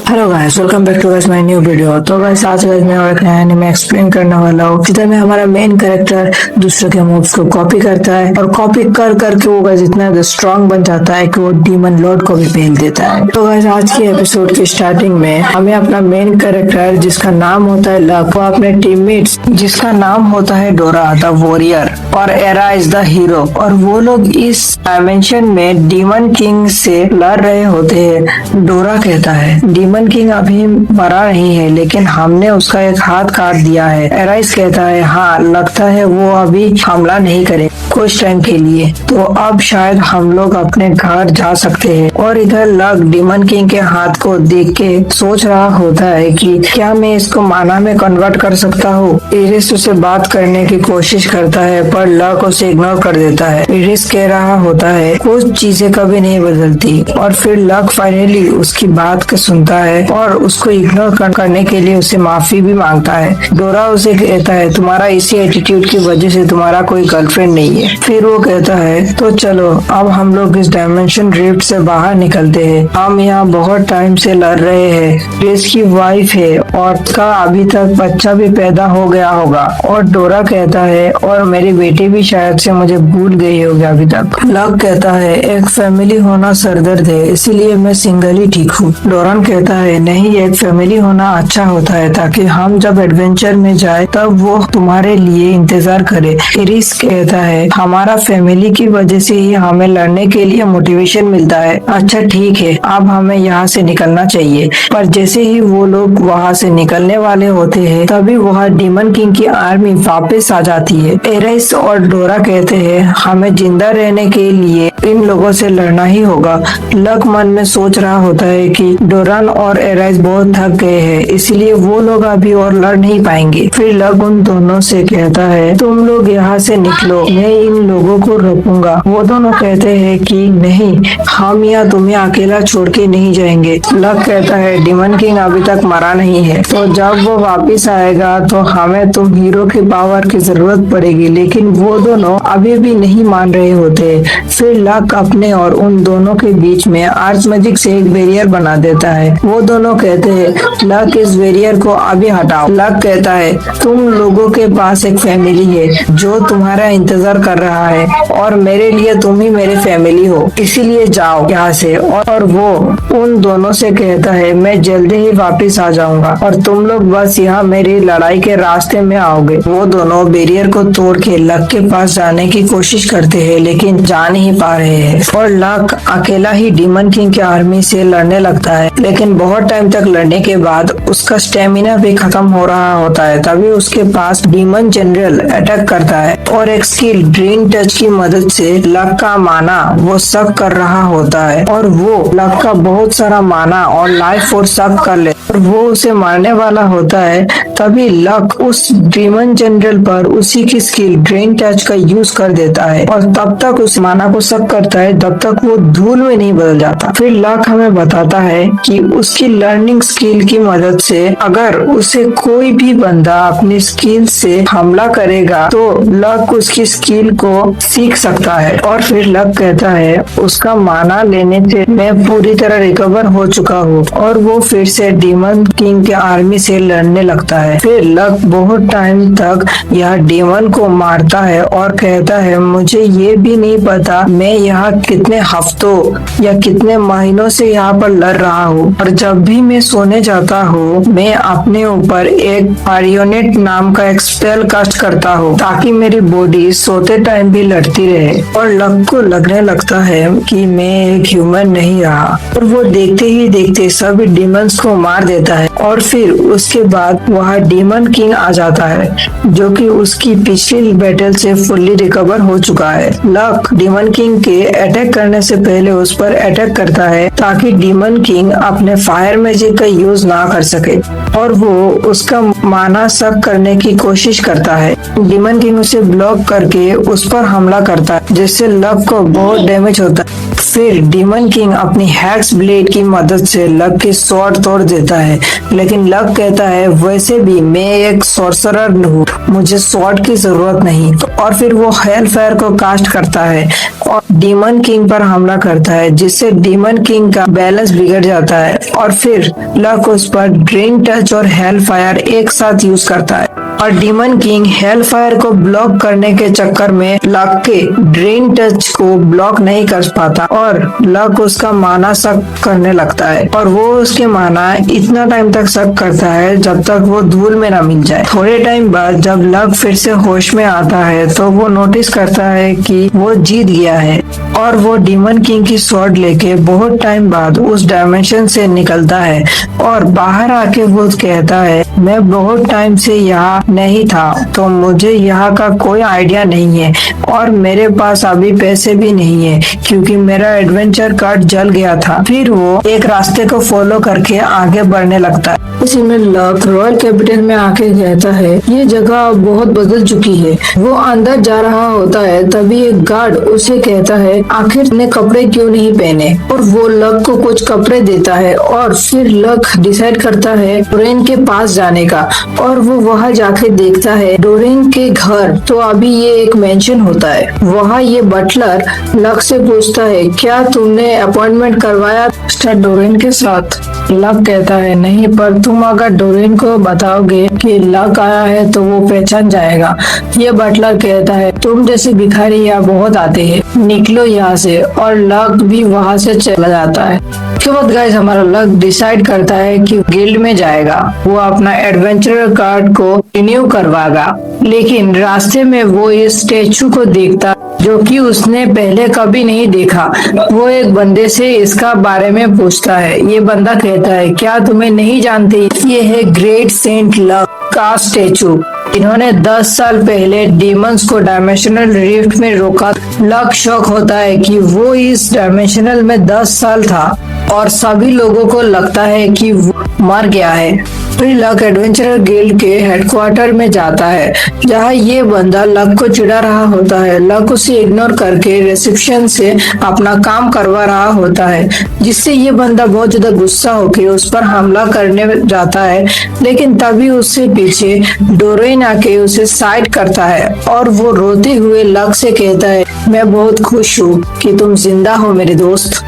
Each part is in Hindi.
Hello guys, welcome back to guys my new video. तो गाइस आज गाइस मैं और एक नया एनीमे एक्सप्लेन करने वाला हूँ। जिधर में हमारा मेन कैरेक्टर दूसरे के मूव्स को कॉपी करता है और कॉपी कर करके वो गाइस इतना स्ट्रांग बन जाता है कि वो डीमन लॉर्ड को भी फेल देता है। तो गाइस आज की एपिसोड की स्टार्टिंग में हमें अपना मेन कैरेक्टर जिसका नाम होता है लक, वो अपने टीममेट्स जिसका नाम होता है डोरा द वॉरियर और एरा इज द हीरो, और वो लोग इस डायमेंशन में डीमन किंग से लड़ रहे होते हैं। डोरा कहता है डीमन किंग अभी मरा नहीं है, लेकिन हमने उसका एक हाथ काट दिया है। एराइस कहता है हाँ, लगता है वो अभी हमला नहीं करे कुछ टाइम के लिए, तो अब शायद हम लोग अपने घर जा सकते हैं। और इधर लक डीमन किंग के हाथ को देख के सोच रहा होता है कि क्या मैं इसको माना में कन्वर्ट कर सकता हूँ। इरिस उसे बात करने की कोशिश करता है पर लक उसे इग्नोर कर देता है। इरिस कह रहा होता है कुछ चीजें कभी नहीं बदलती, और फिर लक फाइनली उसकी बात को सुनता है और उसको इग्नोर करने के लिए उसे माफी भी मांगता है। डोरा उसे कहता है तुम्हारा इसी एटीट्यूड की वजह से तुम्हारा कोई गर्लफ्रेंड नहीं है। फिर वो कहता है तो चलो अब हम लोग इस डायमेंशन ड्रिफ्ट से बाहर निकलते हैं। हम यहाँ बहुत टाइम से लड़ रहे हैं। क्रिस की वाइफ है और उसका अभी तक बच्चा भी पैदा हो गया होगा। और डोरा कहता है और मेरी बेटी भी शायद से मुझे भूल गई होगी अभी तक। लक कहता है एक फैमिली होना सरदर्द है, इसीलिए मैं सिंगल ही ठीक हूँ। डोरन कहता है नहीं, एक फैमिली होना अच्छा होता है ताकि हम जब एडवेंचर में जाए तब वो तुम्हारे लिए इंतजार करे। इरिस कहता है हमारा फैमिली की वजह से ही हमें लड़ने के लिए मोटिवेशन मिलता है। अच्छा ठीक है, अब हमें यहाँ से निकलना चाहिए। पर जैसे ही वो लोग वहाँ से निकलने वाले होते हैं तभी वहाँ डीमन किंग की आर्मी वापस आ जाती है। एराइस और डोरा कहते हैं हमें जिंदा रहने के लिए इन लोगों से लड़ना ही होगा। लक मन में सोच रहा होता है कि डोरन और एराइस बहुत थक गए हैं, इसीलिए वो लोग अभी और लड़ नहीं पाएंगे। फिर लक उन दोनों से कहता है तुम लोग यहाँ से निकलो, मैं इन लोगों को रोकूंगा। वो दोनों कहते हैं कि नहीं, हम यहाँ तुम्हें अकेला छोड़ के नहीं जाएंगे। लक कहता है डीमन किंग अभी तक मरा नहीं है, तो जब वो वापिस आएगा तो हमें तो हीरो के पावर की जरूरत पड़ेगी। लेकिन वो दोनों अभी भी नहीं मान रहे होते। फिर लक अपने और उन दोनों के बीच में आर्च मैजिक से एक बैरियर बना देता है। वो दोनों कहते हैं लक इस बैरियर को अभी हटाओ। लक कहता है तुम लोगों के पास एक फैमिली है जो तुम्हारा इंतजार कर रहा है, और मेरे लिए तुम ही मेरे फैमिली हो, इसीलिए जाओ यहाँ से। और वो उन दोनों से कहता है मैं जल्दी ही वापस आ जाऊंगा और तुम लोग बस यहाँ मेरी लड़ाई के रास्ते में आओगे। वो दोनों बैरियर को तोड़ के लक के पास जाने की कोशिश करते हैं, लेकिन जा नहीं पा रहे हैं। और लक अकेला ही डीमन किंग की आर्मी से लड़ने लगता है, लेकिन बहुत टाइम तक लड़ने के बाद उसका स्टेमिना भी खत्म हो रहा होता है। तभी उसके पास डीमन जनरल अटैक करता है और एक स्किल ड्रीम टच की मदद से लक का माना वो सक कर रहा होता है, और वो लक का बहुत सारा माना और लाइफ फोर्स सक कर ले और वो उसे मारने वाला होता है। तभी लक उस डीमन जनरल पर उसी की स्किल ड्रेन टच का यूज कर देता है, और तब तक उस माना को सक करता है तब तक वो धूल में नहीं बदल जाता। फिर लक हमें बताता है कि उसकी लर्निंग स्किल की मदद से अगर उसे कोई भी बंदा अपनी स्किल से हमला करेगा तो लक उसकी स्किल को सीख सकता है। और फिर लक कहता है उसका माना लेने से मैं पूरी तरह रिकवर हो चुका हूँ, और वो फिर से डीमन किंग के आर्मी से लड़ने लगता है। फिर लक बहुत टाइम तक यह डीमन को मारता है और कहता है मुझे ये भी नहीं पता मैं यहाँ कितने हफ्तों या कितने महीनों से यहाँ पर लड़ रहा हूँ, और जब भी मैं सोने जाता हूँ मैं अपने ऊपर एक मारियोनेट नाम का एक स्पेल कास्ट करता हूँ ताकि मेरी बॉडी सोते टाइम भी लड़ती रहे। और लक को लगने लगता है कि मैं एक ह्यूमन नहीं रहा, और वो देखते ही देखते सभी डीमंस को मार देता है। और फिर उसके बाद वहाँ डीमन किंग आ जाता है जो कि उसकी पिछली बैटल से फुल्ली रिकवर हो चुका है। लक डीमन किंग के अटैक करने से पहले उस पर अटैक करता है ताकि डीमन किंग अपने फायर मैजिक का यूज ना कर सके, और वो उसका माना सक करने की कोशिश करता है। डीमन किंग उसे ब्लॉक करके उस पर हमला करता है जिससे लक को बहुत डैमेज होता है। फिर डीमन किंग अपनी हैक्स ब्लेड की मदद से लक की स्वॉर्ड तोड़ देता है, लेकिन लक कहता है वैसे भी मैं एक सॉर्सरर हूँ, मुझे स्वॉर्ड की जरूरत नहीं। और फिर वो हेल फायर को कास्ट करता है और डीमन किंग पर हमला करता है, जिससे डीमन किंग का बैलेंस बिगड़ जाता है। और फिर लक उस पर ड्रेन टच और हेल फायर एक साथ यूज करता है और डीमन किंग हेल फायर को ब्लॉक करने के चक्कर में लक के ड्रेन टच को ब्लॉक नहीं कर पाता और लक उसका माना शक करने लगता है और वो उसके माना इतना टाइम तक शक करता है जब तक वो धूल में ना मिल जाए। थोड़े टाइम बाद जब लक फिर से होश में आता है तो वो नोटिस करता है कि वो जीत गया है और वो डीमन किंग की स्वॉर्ड लेके बहुत टाइम बाद उस डायमेंशन से निकलता है और बाहर आके वो कहता है, मैं बहुत टाइम से यहाँ नहीं था तो मुझे यहाँ का कोई आइडिया नहीं है और मेरे पास अभी पैसे भी नहीं है क्योंकि मेरा एडवेंचर कार्ड जल गया था। फिर वो एक रास्ते को फॉलो करके आगे बढ़ने लगता है। इसी में लक रॉयल कैपिटल में आके कहता है, ये जगह बहुत बदल चुकी है। वो अंदर जा रहा होता है तभी एक गार्ड उसे कहता है, आखिर तुमने कपड़े क्यों नहीं पहने? और वो लक को कुछ कपड़े देता है और फिर लक डिसाइड करता है डोरेन के पास जाने का और वो वहाँ जाके देखता है डोरेन के घर। तो अभी ये एक मेंशन होता है। वहाँ ये बटलर लक से पूछता है, क्या तुमने अपॉइंटमेंट करवाया मिस्टर डोरेन के साथ? लक कहता है, नहीं, पर तुम अगर डोरेन को बताओगे कि लक आया है तो वो पहचान जाएगा। ये बटलर कहता है, तुम जैसे भिखारी यहाँ बहुत आते हैं, निकलो यहाँ से। और लक भी वहाँ से चला जाता है। उसके बाद गाइस हमारा लक डिसाइड करता है कि गिल्ड में जाएगा, वो अपना एडवेंचरर कार्ड को रिन्यू करवाएगा। लेकिन रास्ते में वो इस स्टेचू को देखता जो कि उसने पहले कभी नहीं देखा। वो एक बंदे से इसका बारे में पूछता है। ये बंदा कहता है, क्या तुम्हें नहीं जानते, ये है ग्रेट सेंट लक का स्टेचू। इन्होंने 10 साल पहले डीमंस को डायमेंशनल रिफ्ट में रोका। लक शॉक होता है कि वो इस डायमेंशनल में 10 साल था और सभी लोगों को लगता है कि वो मर गया है। फिर लक एडवेंचरर गिल्ड के हेडक्वार्टर में जाता है जहाँ ये बंदा लक को चिढ़ा रहा होता है। लक उसे इग्नोर करके रिसेप्शन से अपना काम करवा रहा होता है, जिससे ये बंदा बहुत ज्यादा गुस्सा होकर उस पर हमला करने जाता है। लेकिन तभी उससे पीछे डोरेन आके उसे साइड करता है और वो रोते हुए लक से कहता है, मैं बहुत खुश हूँ कि तुम जिंदा हो मेरे दोस्त।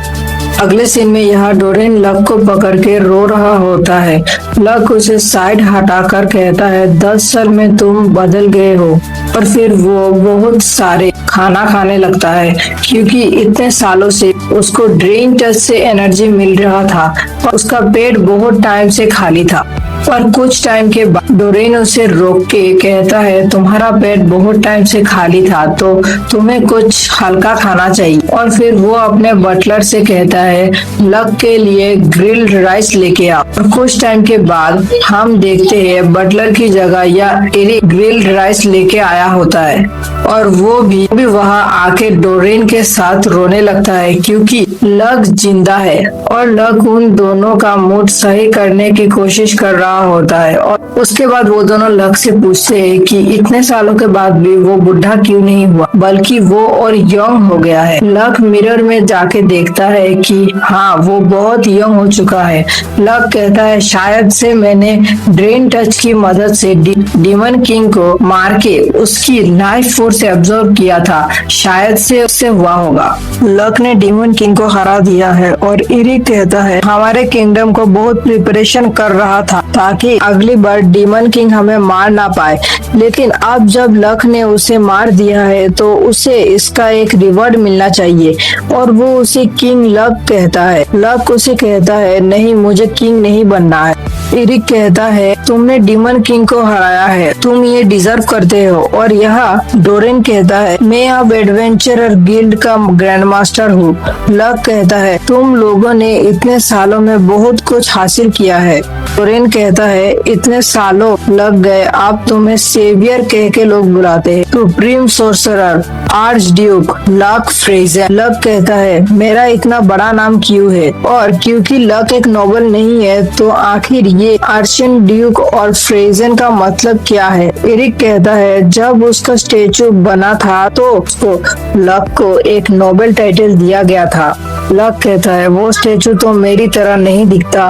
अगले सीन में यहाँ डोरेन लक को पकड़ के रो रहा होता है। लक उसे साइड हटाकर कहता है, 10 साल में तुम बदल गए हो। और फिर वो बहुत सारे खाना खाने लगता है क्योंकि इतने सालों से उसको ड्रेन टच से एनर्जी मिल रहा था और उसका पेट बहुत टाइम से खाली था। और कुछ टाइम के बाद डोरेन उसे रोक के कहता है, तुम्हारा पेट बहुत टाइम से खाली था तो तुम्हें कुछ हल्का खाना चाहिए। और फिर वो अपने बटलर से कहता है, लक के लिए ग्रिल्ड राइस लेके आओ। और कुछ टाइम के बाद हम देखते हैं बटलर की जगह या एरिक ग्रिल्ड राइस लेके आया होता है और वो भी वहाँ आके डोरेन के साथ रोने लगता है क्योंकि लक जिंदा है। और लक उन दोनों का मूड सही करने की कोशिश कर रहा होता है। और उसके बाद वो दोनों लक से पूछते हैं कि इतने सालों के बाद भी वो बुढ़ा क्यों नहीं हुआ, बल्कि वो और यंग हो गया है। लक मिरर में जाके देखता है कि हाँ, वो बहुत यंग हो चुका है। लक कहता है, शायद से मैंने ड्रेन टच की मदद से डीमन किंग को मार के उसकी लाइफ फोर्स एब्जॉर्ब किया था, शायद से उससे हुआ होगा। लक ने डीमन किंग को हरा दिया है और इरिक कहता है, हमारे किंगडम को बहुत प्रिपरेशन कर रहा था ताकि अगली बार डीमन किंग हमें मार ना पाए। लेकिन अब जब लक ने उसे मार दिया है तो उसे इसका एक रिवॉर्ड मिलना चाहिए। और वो उसे किंग लक कहता है। लक उसे कहता है, नहीं, मुझे किंग नहीं बनना है। इरिक कहता है, तुमने डीमन किंग को हराया है, तुम ये डिजर्व करते हो। और यहाँ डोरेन कहता है, मैं अब एडवेंचरर गिल्ड का ग्रैंड मास्टर हूँ। लक कहता है, तुम लोगों ने इतने सालों में बहुत कुछ हासिल किया है। डोरेन कहता है, इतने सालों लग गए, अब तुम्हें सेवियर कह के लोग बुलाते हैं। Supreme sorcerer arch duke Luck Frazen. Luck कहता है, मेरा इतना बड़ा नाम क्यों है? और क्योंकि लक एक नोबल नहीं है तो आखिर ये आर्चन ड्यूक और फ्रेजन का मतलब क्या है? एरिक कहता है, जब उसका स्टेचू बना था तो उसको लक को एक नोबेल टाइटल दिया गया था। लक कहता है वो स्टेचू तो मेरी तरह नहीं दिखता।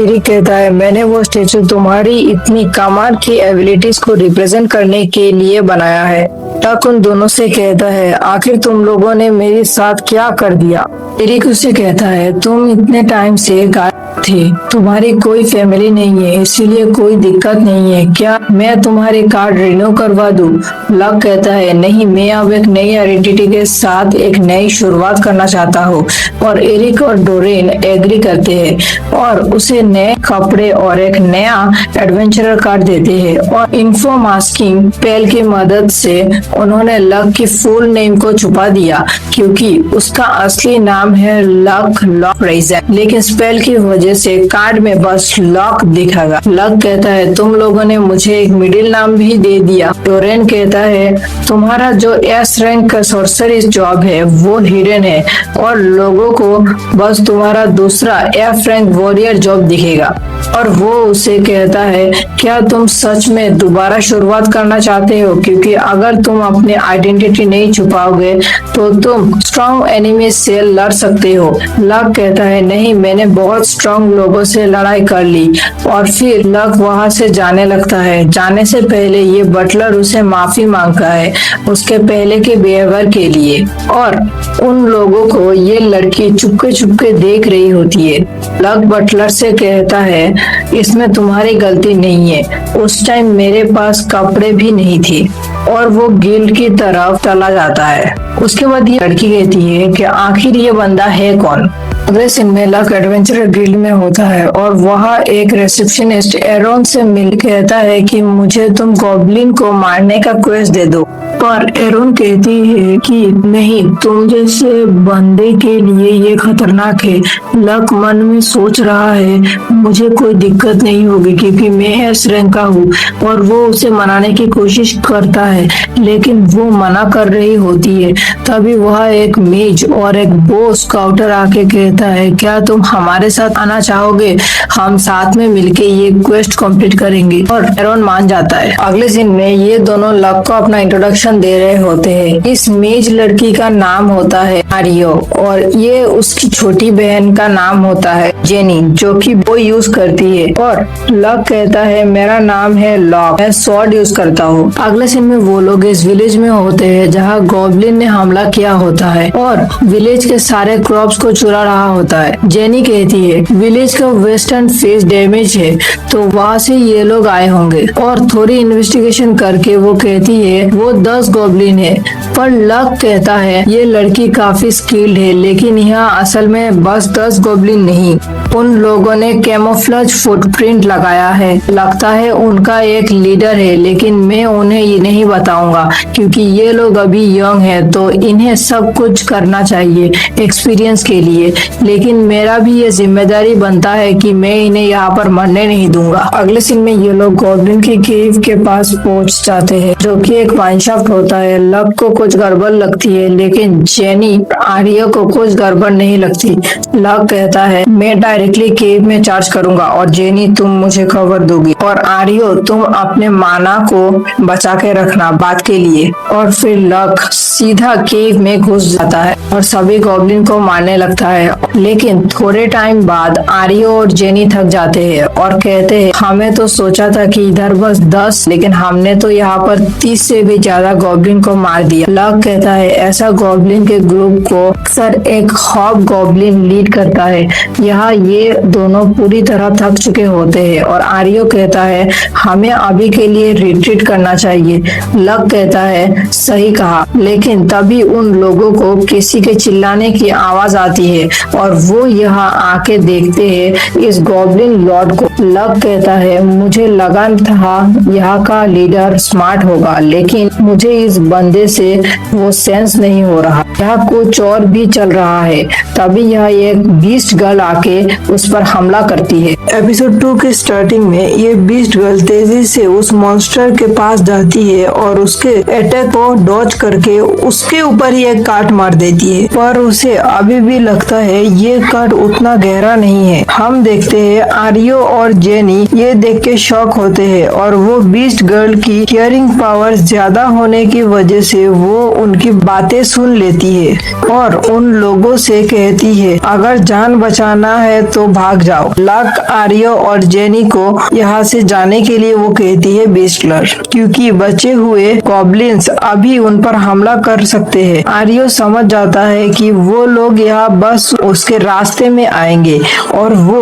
एरिक कहता है मैंने वो स्टेचू तुम्हारी इतनी कमाल की एबिलिटीज को रिप्रेजेंट करने के लिए बनाया है। लक उन दोनों से कहता है आखिर तुम लोगों ने मेरे साथ क्या कर दिया। एरिक उससे कहता है तुम इतने टाइम से गायब थे, तुम्हारी कोई फैमिली नहीं है, इसीलिए कोई दिक्कत नहीं है, क्या मैं तुम्हारे कार्ड रिन्यू करवा दूं? लक कहता है नहीं, मैं अब एक नई आइडेंटिटी के साथ एक नई शुरुआत करना चाहता हूँ। और एरिक और डोरेन एग्री करते हैं और उसे नए कपड़े और एक नया एडवेंचरर कार्ड देते हैं। और इन्फो मास्किंग स्पेल की मदद से उन्होंने लक की फुल नेम को छुपा दिया क्योंकि उसका असली नाम है लक लॉक रेजन, लेकिन स्पेल की वजह से कार्ड में बस लॉक दिखेगा। लक कहता है तुम लोगों ने मुझे एक मिडिल नाम भी दे दिया। डोरेन कहता है तुम्हारा जो एस रैंक का सॉर्सरिस जॉब है वो हिडन है और लोगों को बस तुम्हारा दूसरा एफ रैंक वॉरियर जॉब दिखेगा। और वो उसे कहता है क्या तुम सच में दोबारा शुरुआत करना चाहते हो, क्योंकि अगर तुम अपनी आइडेंटिटी नहीं छुपाओगे तो तुम स्ट्रॉन्ग एनिमी से लड़ सकते हो। लक कहता है नहीं, मैंने बहुत स्ट्रॉन्ग लोगों से लड़ाई कर ली। और फिर लक वहां से जाने लगता है। जाने से पहले ये बटलर उसे माफी मांगता है उसके पहले के बिहेवियर के लिए। और उन लोगों को ये लड़की चुपके चुपके देख रही होती है। लक बटलर से कहता है इसमें तुम्हारी गलती नहीं है, उस टाइम मेरे पास कपड़े भी नहीं थे। और वो गिल्ड की तरफ चला जाता है। उसके बाद ये लड़की कहती है कि आखिर ये बंदा है कौन। अगले सीन में लक एडवेंचरर गिल्ड में होता है और वहाँ एक रिसेप्शनिस्ट एरोन से मिल कहता है कि मुझे तुम गॉब्लिन को मारने का क्वेस्ट दे दो। पर एरोन कहती है कि नहीं, तुम जैसे बंदे के लिए ये खतरनाक है। लक मन में सोच रहा है मुझे कोई दिक्कत नहीं होगी क्योंकि मैं एस रैंक का हूँ। और वो उसे मनाने की कोशिश करता है लेकिन वो मना कर रही होती है। तभी वह एक मेज और एक बो स्काउटर आके कहता है क्या तुम हमारे साथ आना चाहोगे, हम साथ में मिलके ये क्वेस्ट कंप्लीट करेंगे। और एरोन मान जाता है। अगले दिन में ये दोनों लक को अपना इंट्रोडक्शन दे रहे होते हैं। इस मेज लड़की का नाम होता है आरियो और ये उसकी छोटी बहन का नाम होता है जेनी, जो कि वो यूज करती है। और लक कहता है मेरा नाम है लॉक, मैं स्वॉर्ड यूज करता हूँ। अगले सीन में वो लोग इस विलेज में होते हैं जहाँ गॉब्लिन ने हमला किया होता है और विलेज के सारे क्रॉप्स को चुरा रहा होता है। जेनी कहती है विलेज का वेस्टर्न फेस डैमेज है तो वहाँ से ये लोग आए होंगे। और थोड़ी इन्वेस्टिगेशन करके वो कहती है वो 10 गॉब्लिन है। पर लक कहता है ये लड़की काफी स्किल्ड है लेकिन यहाँ असल में बस 10 गॉब्लिन नहीं, उन लोगों ने कैमोफ्लेज फुटप्रिंट लगाया है। लगता है उनका एक लीडर है लेकिन मैं उन्हें ये नहीं बताऊंगा क्योंकि ये लोग अभी यंग है तो इन्हें सब कुछ करना चाहिए एक्सपीरियंस के लिए, लेकिन मेरा भी ये जिम्मेदारी बनता है कि मैं इन्हें यहाँ पर मरने नहीं दूंगा। अगले सीन में ये लोग गॉब्लिन की केव के पास पहुंच जाते हैं जो कि एक माइनशाफ्ट होता है। लक को कुछ गड़बड़ लगती है लेकिन जेनी आर्या को कुछ गड़बड़ नहीं लगती। लक कहता है मैं डायरेक्टली केव में चार्ज करूंगा और जेनी तुम मुझे खबर दोगी और आर्यो तुम अपने माना को बचा के रखना बात के लिए। और फिर लक सीधा केव में घुस जाता है और सभी गॉब्लिन को मारने लगता है। लेकिन थोड़े टाइम बाद आर्यो और जेनी थक जाते हैं और कहते हैं हमें तो सोचा था कि इधर बस 10 लेकिन हमने तो यहाँ पर 30 से भी ज्यादा गॉब्लिन को मार दिया। लक कहता है ऐसा गॉब्लिन के ग्रुप को अक्सर एक हॉब गॉब्लिन लीड करता है। यहाँ ये दोनों पूरी तरह थक चुके होते हैं और आर्यो कहता है हमें अभी के लिए रिट्रीट करना चाहिए। लक कहता है सही कहा, लेकिन तभी उन लोगों को किसी के चिल्लाने की आवाज आती है और वो यहाँ आके देखते हैं इस गॉब्लिन लॉर्ड को। लक कहता है मुझे लगा था यहाँ का लीडर स्मार्ट होगा लेकिन मुझे इस बंदे से वो सेंस नहीं हो रहा, यहाँ कुछ और भी चल रहा है। तभी यह एक बीस्ट गर्ल आके उस पर हमला करती है। एपिसोड 2 के स्टार्टिंग में ये बीस्ट गर्ल तेजी से उस मॉन्स्टर के पास जाती है और उसके अटैक को डॉज करके उसके ऊपर ही एक काट मार देती है। पर उसे अभी भी लगता है है ये कट उतना गहरा नहीं है। हम देखते हैं आर्यो और जेनी ये देख के शॉक होते हैं और वो बीस्ट गर्ल की हियरिंग पावर ज्यादा होने की वजह से वो उनकी बातें सुन लेती है और उन लोगों से कहती है अगर जान बचाना है तो भाग जाओ। लक आर्यो और जेनी को यहाँ से जाने के लिए वो कहती है बीस्ट गर्ल, क्योंकि बचे हुए गॉब्लिन्स अभी उन पर हमला कर सकते हैं। आर्यो समझ जाता है कि वो लोग यहाँ बस उसके रास्ते में आएंगे और वो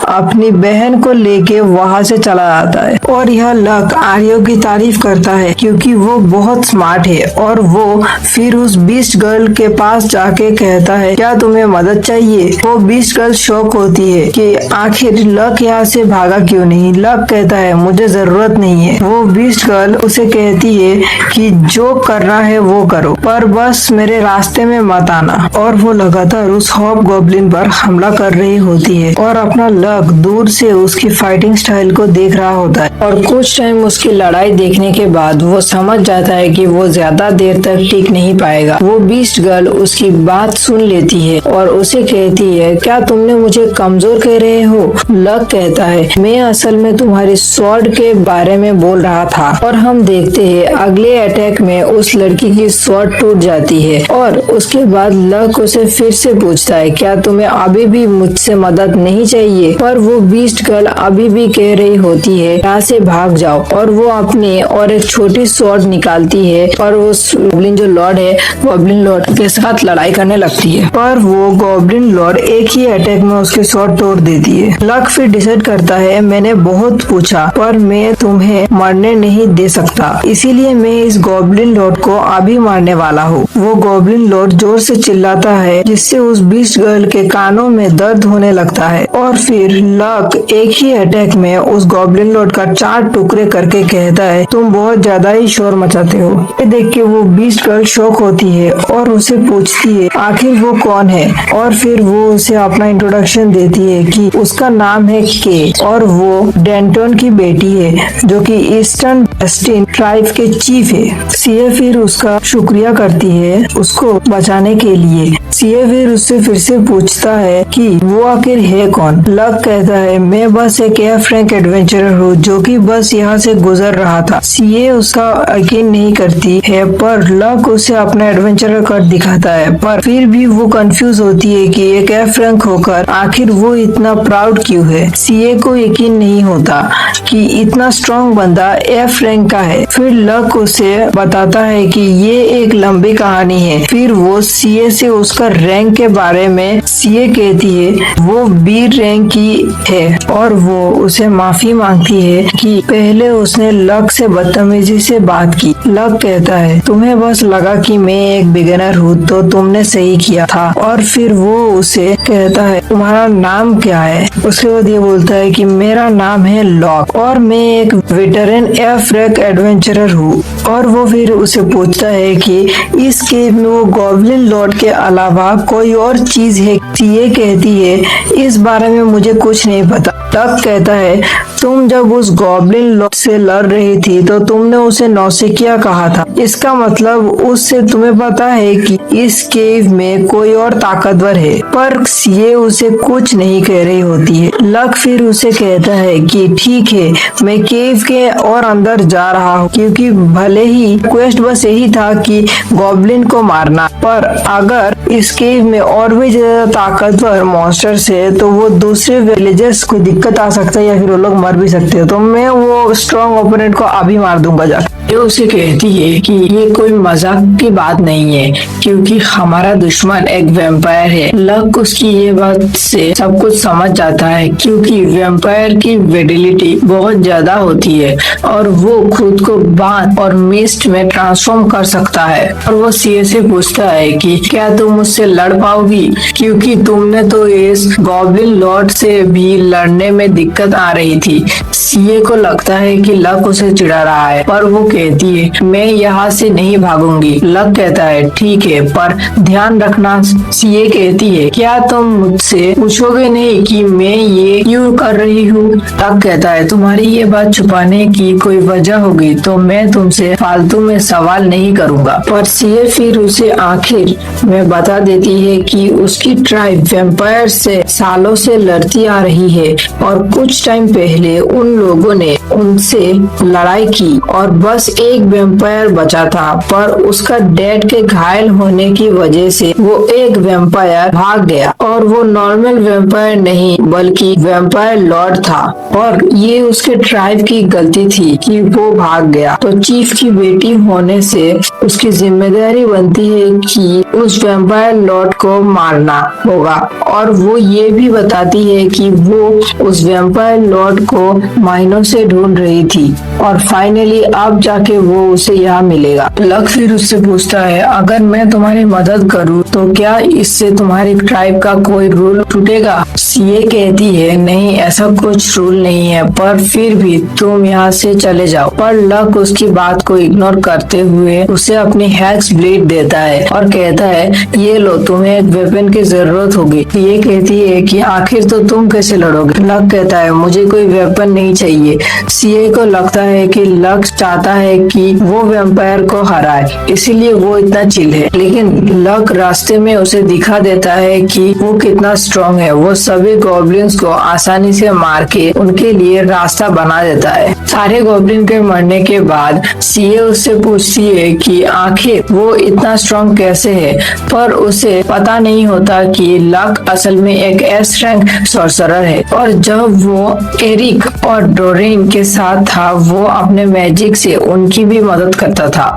अपनी बहन को लेके वहाँ से चला जाता है। और यह लक आर्यो की तारीफ करता है क्योंकि वो बहुत स्मार्ट है और वो फिर उस बीस्ट गर्ल के पास जाके कहता है क्या तुम्हें मदद चाहिए। वो बीस्ट गर्ल शॉक होती है कि आखिर लक यहाँ से भागा क्यों नहीं। लक कहता है मुझे जरूरत नहीं है। वो बीस्ट गर्ल उसे कहती है कि जो करना है वो करो पर बस मेरे रास्ते में मत आना। और वो लगातार उस हॉब गॉब्लिन पर हमला कर रही होती है और अपना लक दूर से उसकी फाइटिंग स्टाइल को देख रहा होता है। और कुछ टाइम उसकी लड़ाई देखने के बाद वो समझ जाता है कि वो ज्यादा देर तक टिक नहीं पाएगा। वो बीस्ट गर्ल उसकी बात सुन लेती है और उसे कहती है क्या तुमने मुझे कमजोर कह रहे हो। लक कहता है मैं असल में तुम्हारी स्वॉर्ड के बारे में बोल रहा था। और हम देखते हैं अगले अटैक में उस लड़की की स्वॉर्ड टूट जाती है और उसके बाद लक उसे फिर से पूछता है क्या तुम्हें अभी भी मुझसे मदद नहीं चाहिए। पर वो बीस्ट गर्ल अभी भी कह रही होती है यहाँ से भाग जाओ और वो अपनी और एक छोटी स्वॉर्ड निकालती है और उस गॉब्लिन जो लॉर्ड है गॉब्लिन लॉर्ड के साथ लड़ाई करने लगती है। पर वो गॉब्लिन लॉर्ड एक ही अटैक में उसके स्वॉर्ड तोड़ देती है। लक फिर डिसाइड करता है मैंने बहुत पूछा पर मैं तुम्हें मरने नहीं दे सकता, इसीलिए मैं इस गॉब्लिन लॉर्ड को अभी मारने वाला हूँ। वो गॉब्लिन लॉर्ड जोर से चिल्लाता है जिससे उस बीस्ट गर्ल के कानों में दर्द होने लगता है और फिर लक एक ही अटैक में उस गॉब्लिन लॉर्ड का 4 टुकड़े करके कहता है तुम बहुत ज्यादा ही शोर मचाते हो। ये देख के वो बीस्ट गर्ल शॉक होती है और उसे पूछती है आखिर वो कौन है। और फिर वो उसे अपना इंट्रोडक्शन देती है कि उसका नाम है के और वो डेंटन की बेटी है जो कि ईस्टर्न वेस्टिन ट्राइब के चीफ है। सीए फिर उसका शुक्रिया करती है उसको बचाने के लिए। सीए फिर उससे फिर से पूछता है कि वो आखिर है कौन। लक कहता है मैं बस एक एयर फ्रैंक एडवेंचरर हूँ जो कि बस यहाँ से गुजर रहा था। सीए उसका यकीन नहीं करती है पर लक उसे अपना एडवेंचरर कार्ड दिखाता है। पर फिर भी वो कंफ्यूज होती है कि एक एयर फ्रैंक होकर आखिर वो इतना प्राउड क्यों है। सीए को यकीन नहीं होता कि इतना स्ट्रॉन्ग बंदा एयर फ्रैंक का है। फिर लक उसे बताता है कि ये एक लंबी कहानी है। फिर वो सीए से उसका रैंक के बारे में सीए कहती है वो बी रैंक की है और वो उसे माफी मांगती है कि पहले उसने लक से बदतमीजी से बात की। लक कहता है तुम्हें बस लगा कि मैं एक बिगिनर हूँ तो तुमने सही किया था। और फिर वो उसे कहता है तुम्हारा नाम क्या है। उसके बाद ये बोलता है कि मेरा नाम है लॉक और मैं एक वेटरन एयर फ्रैंक एडवेंचरर हूँ। और वो फिर उसे पूछता है कि इस केव में वो गॉब्लिन लॉर्ड के अलावा कोई और चीज है। सीए कहती है इस बारे में मुझे कुछ नहीं पता। लक कहता है तुम जब उस गॉब्लिन लॉर्ड से लड़ रही थी तो तुमने उसे नौसिखिया कहा था। इसका मतलब उससे तुम्हें पता है कि इस केव में कोई और ताकतवर है। पर सीए उसे कुछ नहीं कह रही होती है। लक फिर उसे कहता है कि ठीक है मैं केव के और अंदर जा रहा हूँ क्योंकि भले ही क्वेस्ट बस यही था कि गॉब्लिन को मारना, पर अगर इस केव में और भी ज्यादा ताकतवर मॉन्स्टर्स है तो वो दूसरे विलेजर्स को दिक्कत आ सकता है या फिर वो लोग मर भी सकते हो। तो मैं वो स्ट्रॉन्ग ओपोनेंट को अभी मार दूंगा जाके। ये उसे कहती है कि ये कोई मजाक की बात नहीं है क्योंकि हमारा दुश्मन एक वैम्पायर है। लक उसकी ये बात से सब कुछ समझ जाता है क्योंकि वैम्पायर की वेडिलिटी बहुत ज्यादा होती है और वो खुद को बाथ और मिस्ट में ट्रांसफॉर्म कर सकता है। और वो सीए से पूछता है कि क्या तुम मुझसे लड़ पाओगी क्योंकि तुमने तो इस गॉब्लिन लॉर्ड से भी लड़ने में दिक्कत आ रही थी। सीए को लगता है कि लक उसे चिढ़ा रहा है, पर वो कहती है मैं यहाँ से नहीं भागूंगी। लक कहता है ठीक है, पर ध्यान रखना। सीए कहती है क्या तुम मुझसे पूछोगे नहीं कि मैं ये क्यों कर रही हूँ? लक कहता है तुम्हारी ये बात छुपाने की कोई वजह होगी तो मैं तुमसे फालतू में सवाल नहीं करूँगा। पर सीए फिर उसे आखिर में बता देती है कि उसकी ट्राइब वैम्पायर से सालों से लड़ती आ रही है और कुछ टाइम पहले उन लोगों ने उनसे लड़ाई की और बस एक वैम्पायर बचा था, पर उसका डैड के घायल होने की वजह से वो एक वैम्पायर भाग गया और वो नॉर्मल वैम्पायर नहीं बल्कि वैम्पायर लॉर्ड था और ये उसके ट्राइब की गलती थी कि वो भाग गया। तो चीफ की बेटी होने से उसकी जिम्मेदारी बनती है कि उस वैम्पायर लॉर्ड को मारना होगा और वो ये भी बताती है कि वो उस वैम्पायर लॉर्ड को महीनों से ढूंढ रही थी और फाइनली अब जाके वो उसे यहाँ मिलेगा। लक फिर उससे पूछता है अगर मैं तुम्हारी मदद करूँ तो क्या इससे तुम्हारी ट्राइब का कोई रूल टूटेगा? सीए कहती है नहीं, ऐसा कुछ रूल नहीं है, पर फिर भी तुम यहाँ से चले जाओ। पर लक उसकी बात को इग्नोर करते हुए उसे अपनी हैक्स ब्लेड देता है और कहता है ये लो, तुम्हें एक वेपन की जरूरत होगी। ये कहती है कि आखिर तो तुम कैसे लड़ोगे? लक कहता है मुझे कोई वेपन नहीं चाहिए। सीए को लगता है कि लक चाहता है कि वो वैम्पायर को हराए, इसीलिए वो इतना चिल है। लेकिन लक रास्ते में उसे दिखा देता है कि वो कितना स्ट्रॉन्ग है। वो सभी गॉब्लिन्स को आसानी से मार के उनके लिए रास्ता बना देता है। सारे गॉब्लिन के मरने के बाद सीए उससे पूछती है कि आखिर वो इतना स्ट्रॉन्ग कैसे है, पर उसे पता नहीं होता कि लक असल में एक एस रैंक सॉर्सरर है और जब वो एरिक और डोरेन के साथ था वो अपने मैजिक से उनकी भी मदद करता था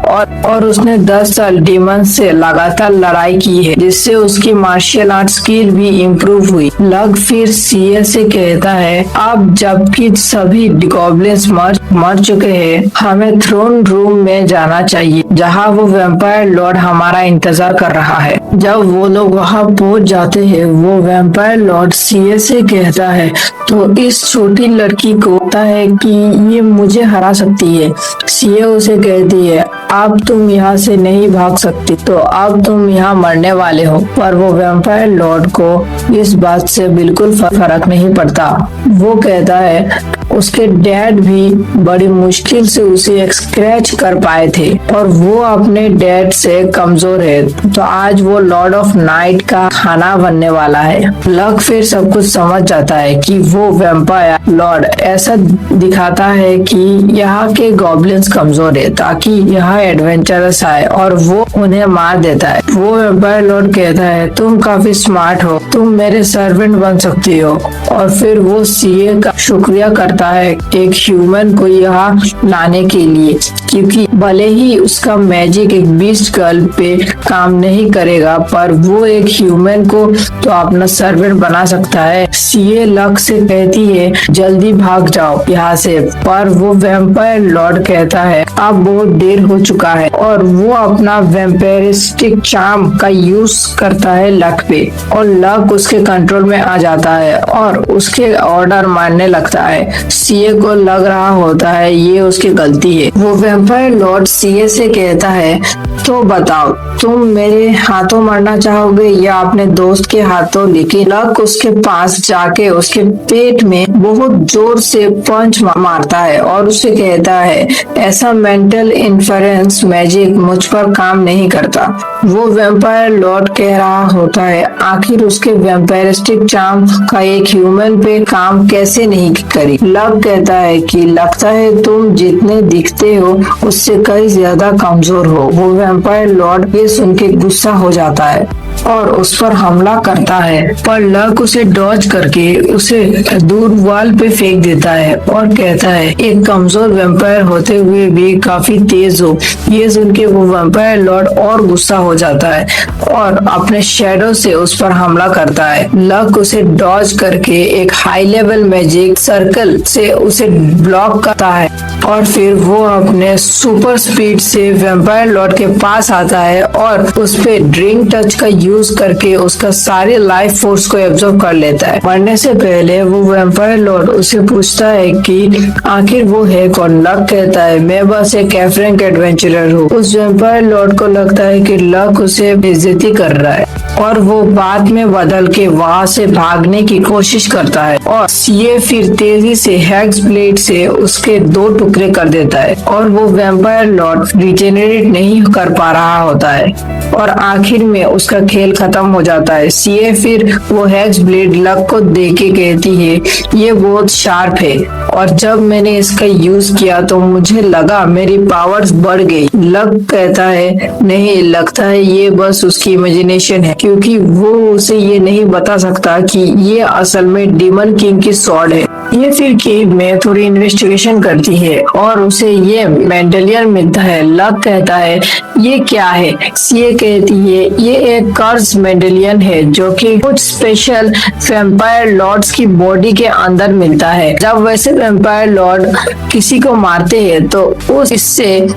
और उसने 10 साल डीमन से लगातार लड़ाई की है जिससे उसकी मार्शल आर्ट स्किल भी इम्प्रूव हुई। लक फिर सीए से कहता है अब जबकि सभी गॉब्लिन्स मर चुके हैं हमें थ्रोन रूम में जाना चाहिए जहाँ वो वैम्पायर लॉर्ड हमारा इंतजार कर रहा है। जब वो लोग वहाँ पहुँच जाते हैं वो वैम्पायर लॉर्ड सीए से कहता है तो इस छोटी लड़की को पता है कि ये मुझे हरा सकती है। सीए उसे कहती है अब तुम यहाँ से नहीं भाग सकती, तो अब तुम यहाँ मरने वाले हो। पर वो वैम्पायर लॉर्ड को इस बात से बिल्कुल फर्क नहीं पड़ता। वो कहता है उसके डैड भी बड़ी मुश्किल से उसे स्क्रैच कर पाए थे और वो अपने डैड से कमजोर है, तो आज वो लॉर्ड ऑफ नाइट का खाना बनने वाला है। लक फिर सब कुछ समझ जाता है कि वो वैम्पायर लॉर्ड ऐसा दिखाता है कि यहाँ के गॉब्लिन्स कमजोर है ताकि यहाँ एडवेंचरस आए और वो उन्हें मार देता है। वो वैम्पायर लॉर्ड कहता है तुम काफी स्मार्ट हो, तुम मेरे सर्वेंट बन सकती हो और फिर वो सीए का शुक्रिया करता है एक ह्यूमन को यहाँ लाने के लिए, क्योंकि भले ही उसका मैजिक एक बीस्ट गर्ल पे काम नहीं करेगा पर वो एक ह्यूमन को तो अपना सर्वेंट बना सकता है। सीए लक से कहती है जल्दी भाग जाओ यहाँ से, पर वो वैम्पायर लॉर्ड कहता है अब बहुत देर हो चुका है और वो अपना वैम्पायरिस्टिक चार्म का यूज करता है लक पे और लक उसके कंट्रोल में आ जाता है और उसके ऑर्डर मानने लगता है। सीए को लग रहा होता है ये उसकी गलती है। वो वैम्पायर लॉर्ड सीए से कहता है तो बताओ तुम मेरे हाथों मरना चाहोगे या अपने दोस्त के हाथों? लेकिन लक उसके पास जाके उसके पेट में बहुत जोर से पंच मारता है और उसे कहता है ऐसा मेंटल इंफरेंस मैजिक मुझ पर काम नहीं करता। वो वैम्पायर लॉर्ड कह रहा होता है आखिर उसके वैम्पायरिस्टिक चार्म का एक ह्यूमन पे काम कैसे नहीं करी। लक कहता है कि लगता है तुम जितने दिखते हो उससे कई ज्यादा कमजोर हो। वो वैम्पायर लॉर्ड ये सुन के गुस्सा हो जाता है और उस पर हमला करता है, पर लक उसे डॉज करके उसे दूर वॉल पे फेंक देता है और कहता है एक कमजोर वैम्पायर होते हुए भी काफी तेज हो। ये सुन के वो वैम्पायर लॉर्ड और गुस्सा हो जाता है और अपने शैडो से उस पर हमला करता है। लक उसे डॉज करके एक हाई लेवल मैजिक सर्कल से उसे ब्लॉक करता है और फिर वो अपने सुपर स्पीड से वैम्पायर लॉर्ड के पास आता है और उस पे ड्रिंक टच का यूज करके उसका सारे लाइफ फोर्स को एब्जॉर्ब कर लेता है। मरने से पहले वो वैम्पायर लॉर्ड उसे पूछता है कि आखिर वो है कौन। लक कहता है मैं बस एक फ्रैंक एडवेंचरर हूँ। उस वैम्पायर लॉर्ड को लगता है कि लक उसे बेइज्जती कर रहा है और वो बाद में बदल के वहाँ से भागने की कोशिश करता है और सीए फिर तेजी से हेक्स ब्लेड से उसके 2 टुकड़े कर देता है और वो वैम्पायर लॉर्ड रिजेनरेट नहीं कर पा रहा होता है और आखिर में उसका खेल खत्म हो जाता है। सीए फिर वो हेक्स ब्लेड लक को देके कहती है ये बहुत शार्प है और जब मैंने इसका यूज किया तो मुझे लगा मेरी पावर्स बढ़ गई। लक कहता है नहीं, लगता है ये बस उसकी इमेजिनेशन है क्योंकि वो उसे ये नहीं बता सकता कि ये असल में डीमन किंग की स्वॉर्ड है। ये फिर केव में थोड़ी इन्वेस्टिगेशन करती है और उसे ये मेंडेलियन मिलता है। लक कहता है ये क्या है। सीए कहती है ये एक कर्स मेंडेलियन है जो कि कुछ स्पेशल वैम्पायर लॉर्ड्स की बॉडी के अंदर मिलता है। जब वैसे वैम्पायर लॉर्ड किसी को मारते हैं तो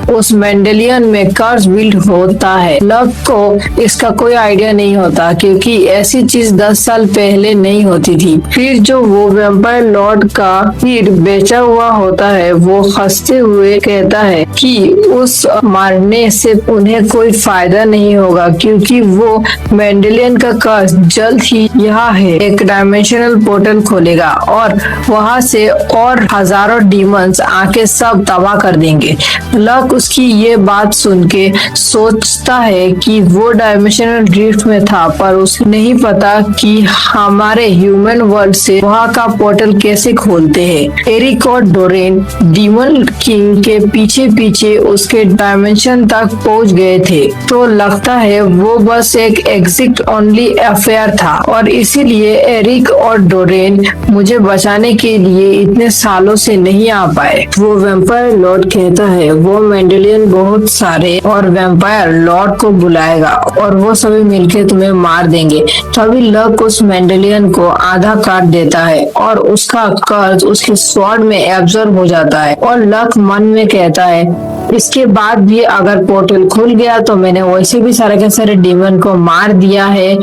उस मेंडेलियन में कर्स बिल्ड होता है। लक को इसका कोई आइडिया नहीं होता क्योंकि ऐसी चीज 10 साल पहले नहीं होती थी। फिर जो वो वैम्पायर लॉर्ड का हीर बेचा हुआ होता है वो हंसते हुए कहता है कि उस मारने से उन्हें कोई फायदा नहीं होगा क्योंकि वो मेंडेलियन का कर्स जल्द ही यहाँ है एक डायमेंशनल पोर्टल खोलेगा और वहाँ से और हजारों डीमंस आके सब तबाह कर देंगे। लक उसकी ये बात सुन के सोचता है कि वो डायमेंशनल ड्रिफ्ट में था पर उसे नहीं पता कि हमारे ह्यूमन वर्ल्ड से वहाँ का पोर्टल कैसे खोलते हैं। एरिक और डोरेन डीमन किंग के पीछे पीछे उसके डायमेंशन तक पहुंच गए थे तो लगता है वो बस एक एग्जिट ओनली अफेयर था और इसीलिए एरिक और डोरेन मुझे बचाने के लिए इतने सालों से नहीं आ पाए। वो वैम्पायर लॉर्ड कहता है वो मेंडेलियन बहुत सारे और वैम्पायर लॉर्ड को बुलाएगा और वो सभी मिलके तुम्हें मार देंगे। तभी लक उस मेंडेलियन को आधा काट देता है और उसका कर्ज उसके स्वॉर्ड में एब्जॉर्ब हो जाता है और लक मन में कहता है इसके बाद भी अगर पोर्टल खुल गया तो मैंने वैसे भी सारे के सारे डीमन को मार दिया है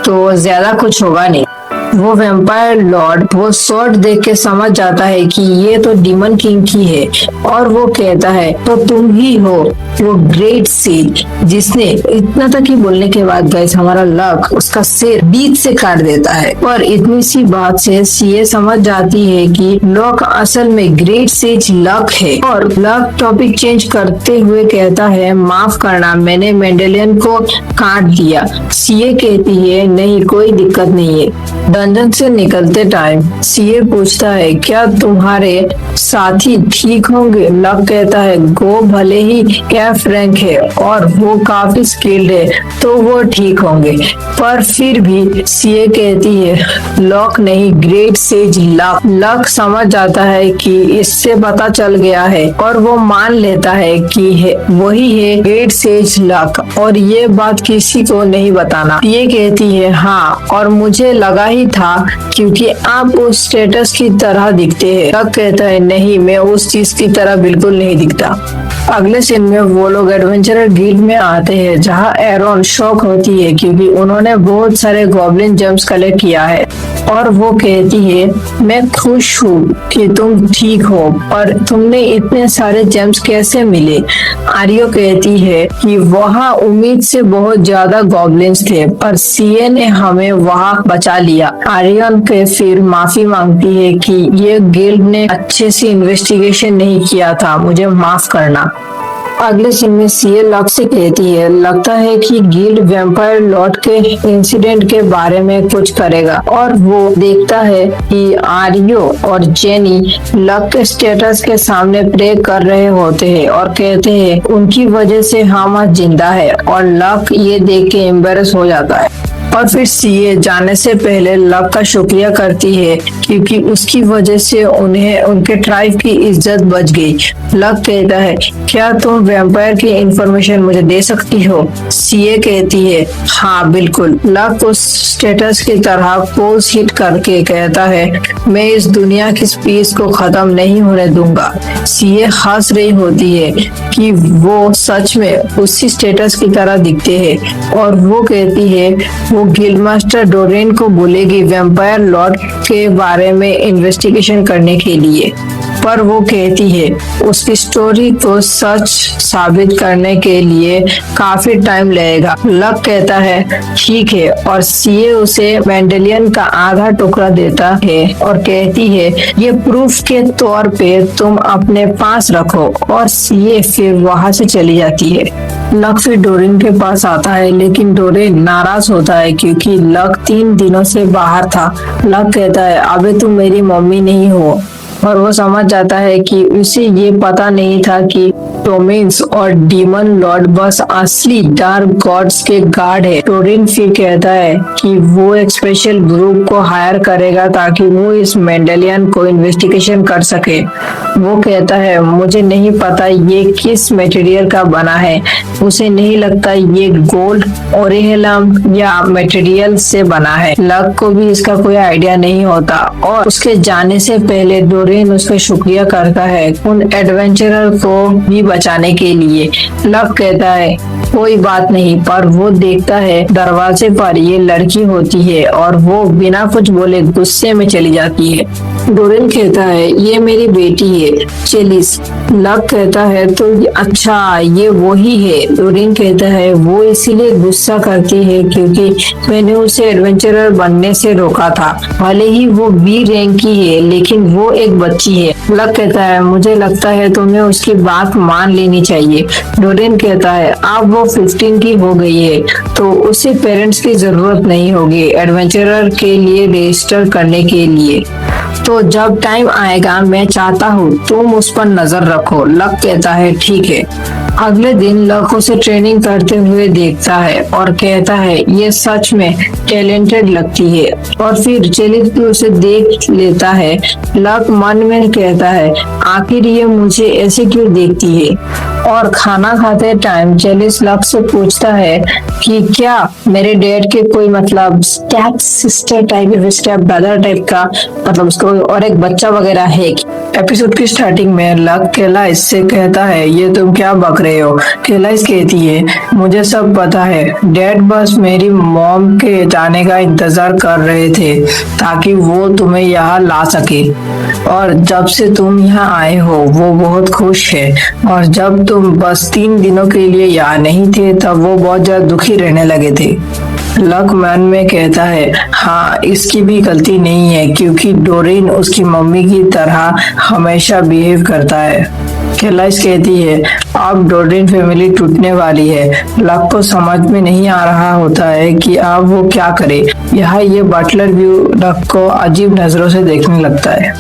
तो ज्यादा कुछ होगा नहीं। वो वैम्पायर लॉर्ड वो स्वॉर्ड देख के समझ जाता है कि ये तो डीमन किंग की है और वो कहता है तो तुम ही हो वो ग्रेट सेज जिसने इतना तक ही बोलने के बाद गाइस हमारा लक उसका सिर बीच से काट देता है। और इतनी सी बात से सीए समझ जाती है कि लक असल में ग्रेट सेज लक है और लक टॉपिक चेंज करते हुए कहता है माफ करना मैंने मेंडेलियन को काट दिया। सीए कहती है नहीं कोई दिक्कत नहीं है। डंजन से निकलते टाइम सीए पूछता है क्या तुम्हारे साथी ठीक होंगे। लक कहता है गो भले ही एफ रैंक है और वो काफी स्किल्ड है तो वो ठीक होंगे पर फिर भी सीए कहती है लक नहीं ग्रेट सेज लक। लक समझ जाता है कि इससे पता चल गया है और वो मान लेता है कि वही है ग्रेट सेज लक और ये बात किसी को नहीं बताना। ये कहती है हाँ और मुझे लगा ही था क्योंकि आप उस स्टेटस की तरह दिखते हैं। लक कहता है नहीं मैं उस चीज की तरह बिल्कुल नहीं दिखता। अगले सीन में वो लोग एडवेंचरर गिल्ड में आते हैं जहाँ एरॉन शॉक होती है क्योंकि उन्होंने बहुत सारे गॉब्लिन जेम्स कलेक्ट किया है और वो कहती है मैं खुश हूँ कि तुम ठीक हो और तुमने इतने सारे जेम्स कैसे मिले। आर्यो कहती है कि वहाँ उम्मीद से बहुत ज्यादा गॉब्लिन्स थे पर सीए ने हमें वहाँ बचा लिया। आर्यन के फिर माफी मांगती है कि ये गिल्ड ने अच्छे से इन्वेस्टिगेशन नहीं किया था, मुझे माफ करना। अगले सीन में सीए लक से कहती है लगता है कि गिल्ड वैम्पायर लॉर्ड के इंसिडेंट के बारे में कुछ करेगा और वो देखता है कि आर्यो और जेनी लक के स्टेटस के सामने प्रे कर रहे होते हैं और कहते हैं उनकी वजह से हम आज जिंदा है और लक ये देख के एम्बेरस हो जाता है। और फिर सीए जाने से पहले लक का शुक्रिया करती है क्योंकि उसकी वजह से उन्हें उनके ट्राइब की इज्जत बच गई। लक कहता है, क्या तुम वैम्पायर की इंफॉर्मेशन मुझे दे सकती हो? सीए कहती है, हाँ बिल्कुल। लक उस स्टेटस की तरह पोज हिट करके कहता है, मैं इस दुनिया की स्पीच को खत्म नहीं होने दूंगा। सीए हंस रही होती है कि वो सच में उसी स्टेटस की तरह दिखते हैं और वो कहती है वो गिल्डमास्टर डोरेन को बोलेगी वैम्पायर लॉर्ड के बारे में इन्वेस्टिगेशन करने के लिए, पर वो कहती है उसकी स्टोरी को सच साबित करने के लिए काफी टाइम लगेगा। लक कहता है ठीक है और सीए उसे मेंडेलियन का आधा टुकड़ा देता है और कहती है ये प्रूफ के तौर पे तुम अपने पास रखो, और सीए फिर वहां से चली जाती है। लक फिर डोरेन के पास आता है लेकिन डोरेन नाराज होता है क्योंकि लक 3 दिनों से बाहर था। लक कहता है अबे तुम मेरी मम्मी नहीं हो, और वो समझ जाता है कि उसे ये पता नहीं था कि टोमिन्स और डीमन लॉर्ड बस असली डार्क गॉड्स के गार्ड है। डोरेन फिर कहता है कि वो एक स्पेशल ग्रुप को हायर करेगा ताकि वो इस मेंडेलियन को इन्वेस्टिगेशन कर सके। वो कहता है मुझे नहीं पता ये किस मटेरियल का बना है, उसे नहीं लगता ये गोल्ड ओरिहेलम या मटेरियल से बना है। लक को भी इसका कोई आइडिया नहीं होता और उसके जाने से पहले डोरेन उसका शुक्रिया करता है उन एडवेंचरर को भी बचाने के लिए। लक कहता है कोई बात नहीं, पर वो देखता है दरवाजे पर ये लड़की होती है और वो बिना कुछ बोले गुस्से में चली जाती है। डोरेन कहता है ये मेरी बेटी है चेलिस। लक कहता है तो अच्छा ये वही है। डोरेन कहता है वो इसीलिए गुस्सा करती है क्योंकि मैंने उसे एडवेंचरर बनने से रोका था, भले ही वो बी रैंक की है लेकिन वो एक बच्ची है। लक कहता है मुझे लगता है तुम्हें उसकी बात मान लेनी चाहिए। डोरेन कहता है अब वो 15 की हो गई है तो उसे पेरेंट्स की जरूरत नहीं होगी एडवेंचरर के लिए रजिस्टर करने के लिए, तो जब टाइम आएगा मैं चाहता हूँ तुम उस पर नजर रखो। लक कहता है ठीक है। अगले दिन लक उसे ट्रेनिंग करते हुए देखता है और कहता है ये सच में टैलेंटेड लगती है, और फिर चेलिस भी उसे देख लेता है। लक मन में कहता है आखिर ये मुझे ऐसे क्यों देखती है। और खाना खाते टाइम चेलिस लक से पूछता है कि क्या मेरे डैड के कोई मतलब स्टेप सिस्टर टाइप या स्टेप ब्रदर टाइप का मतलब उसको और एक बच्चा वगैरह है। एपिसोड की स्टार्टिंग में लक केलाइस से कहता है ये तुम क्या बक रहे हो। केलाइस कहती है मुझे सब पता है, डैड बस मेरी मॉम के जाने का इंतजार कर रहे थे ताकि वो तुम्हें यहाँ ला सके, और जब से तुम यहाँ आए हो वो बहुत खुश है, और जब तुम बस 3 दिनों के लिए यहाँ नहीं थे तब वो बहुत ज्यादा दुखी रहने लगे थे। लक मन में कहता है हाँ इसकी भी गलती नहीं है क्योंकि डोरेन उसकी मम्मी की तरह हमेशा बिहेव करता है। केलाइस कहती है अब डोरेन फैमिली टूटने वाली है। लक को समझ में नहीं आ रहा होता है कि अब वो क्या करे। यहाँ ये बटलर भी लक को अजीब नजरों से देखने लगता है।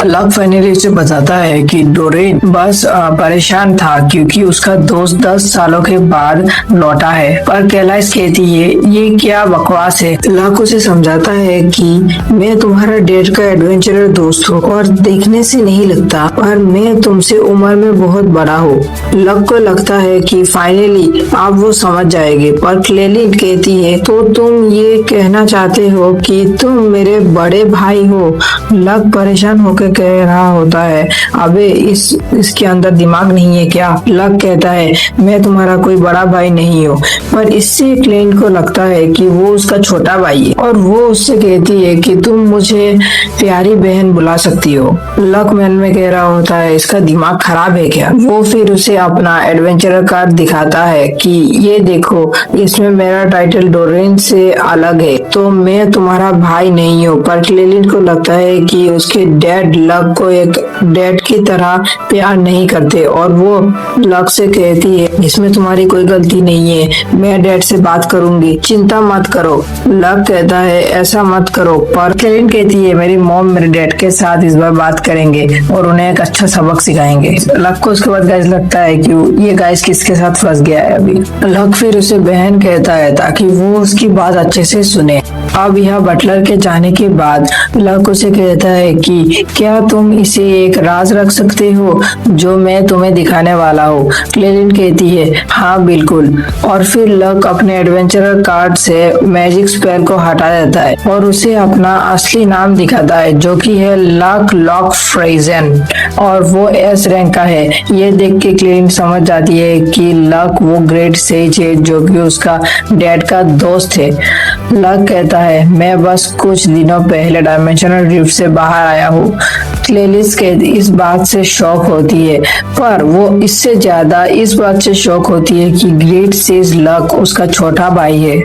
लक फाइनली उसे बताता है कि डोरेन बस परेशान था क्योंकि उसका दोस्त 10 सालों के बाद लौटा है, पर केलाइस कहती है ये क्या बकवास है। लक उसे समझाता है कि मैं तुम्हारा डैड का एडवेंचरर दोस्त हूँ और देखने से नहीं लगता, पर मैं तुमसे उम्र में बहुत बड़ा हूँ। लक को लगता है कि फाइनली अब वो समझ जाएगी, पर क्लेलिन कहती है तो तुम ये कहना चाहते हो कि तुम मेरे बड़े भाई हो। लक परेशान होकर कह रहा होता है अबे इसके अंदर दिमाग नहीं है क्या। लक कहता है मैं तुम्हारा कोई बड़ा भाई नहीं हूँ, पर इससे क्लेलिन को लगता है कि वो उसका छोटा भाई है, और वो उससे कहती है कि तुम मुझे प्यारी बहन बुला सकती हो। लक मन में कह रहा होता है इसका दिमाग खराब है क्या। वो फिर उसे अपना एडवेंचरर कार्ड दिखाता है कि ये देखो इसमें मेरा टाइटल डोरेन से अलग है, तो मैं तुम्हारा भाई नहीं हूँ। पर क्लेलिन को लगता है कि उसके डैड लक को एक डैड की तरह प्यार नहीं करते और वो लक से कहती है इसमें तुम्हारी कोई गलती नहीं है, मैं डैड से बात करूंगी, चिंता मत करो। लक कहता है ऐसा मत करो, पर क्लेरिन कहती है मेरी मॉम मेरे डैड के साथ इस बार बात करेंगे और उन्हें एक अच्छा सबक सिखाएंगे। लक को उसके बाद गाइस लगता है कि ये गाइस किसके साथ फंस गया है अभी। लक फिर उसे बहन कहता है ताकि वो उसकी बात अच्छे से सुने। अब यह बटलर के जाने के बाद लक उसे कहता है कि क्या तुम इसे एक राज रख सकते हो जो मैं तुम्हें दिखाने वाला हूँ। क्लेरिन कहती है हाँ बिल्कुल, और फिर लक अपने एडवेंचरर कार्ड से मैजिक स्पेल को हटा देता है और उसे अपना असली नाम दिखाता है जो कि है लक लॉक फ्रेजन और वो एस रैंक का है। ये देख के क्लेरिन समझ जाती है कि लक वो ग्रेट सेज है जो कि उसका डैड का दोस्त है। लक कहता है मैं बस कुछ दिनों पहले डायमेंशनल ड्रिफ्ट से बाहर आया हूँ। क्लेलिस के इस बात से शॉक होती है, पर वो इससे ज्यादा इस बात से शॉक होती है कि ग्रेट सेज लक उसका छोटा भाई है।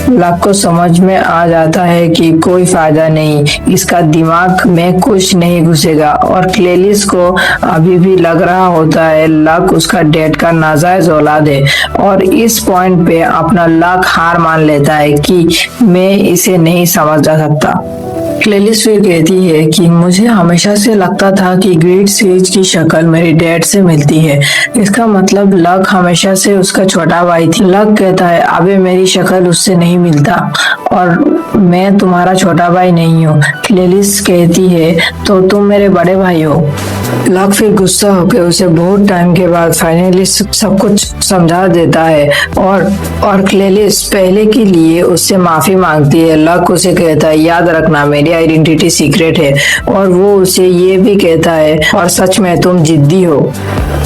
लक को समझ में आ जाता है कि कोई फायदा नहीं, इसका दिमाग में कुछ नहीं घुसेगा और क्लेलिस को अभी भी लग रहा होता है लक उसका डैड का नाजायज औलाद है और इस पॉइंट पे अपना लक हार मान लेता है कि मैं इसे नहीं समझ सकता। क्लेलिस फिर कहती है कि मुझे हमेशा से लगता था कि ग्रेट सेज की शक्ल मेरे डैड से मिलती है, इसका मतलब लक हमेशा से उसका छोटा भाई थी। लक कहता है अबे मेरी शक्ल उससे नहीं मिलता और मैं तुम्हारा छोटा भाई नहीं हूँ। क्लेलिस कहती है तो तुम मेरे बड़े भाई हो। लक फिर गुस्सा होकर उसे बहुत टाइम के बाद फाइनली सब कुछ समझा देता है और क्लेलिस पहले के लिए उससे माफी मांगती है। लक उसे कहता है याद रखना मेरी आइडेंटिटी सीक्रेट है और वो उसे ये भी कहता है और सच में तुम जिद्दी हो।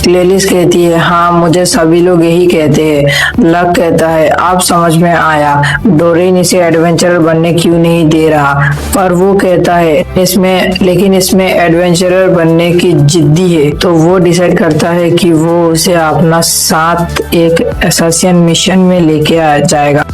क्लेलिस कहती है हाँ मुझे सभी लोग यही कहते हैं। लक कहता है अब समझ में आया डोरेन इसे एडवेंचरर बनने क्यों नहीं दे रहा, पर वो कहता है इसमें एडवेंचरर बनने की जिद्दी है, तो वो डिसाइड करता है कि वो उसे अपना साथ एक एसासियन मिशन में लेके आ जाएगा।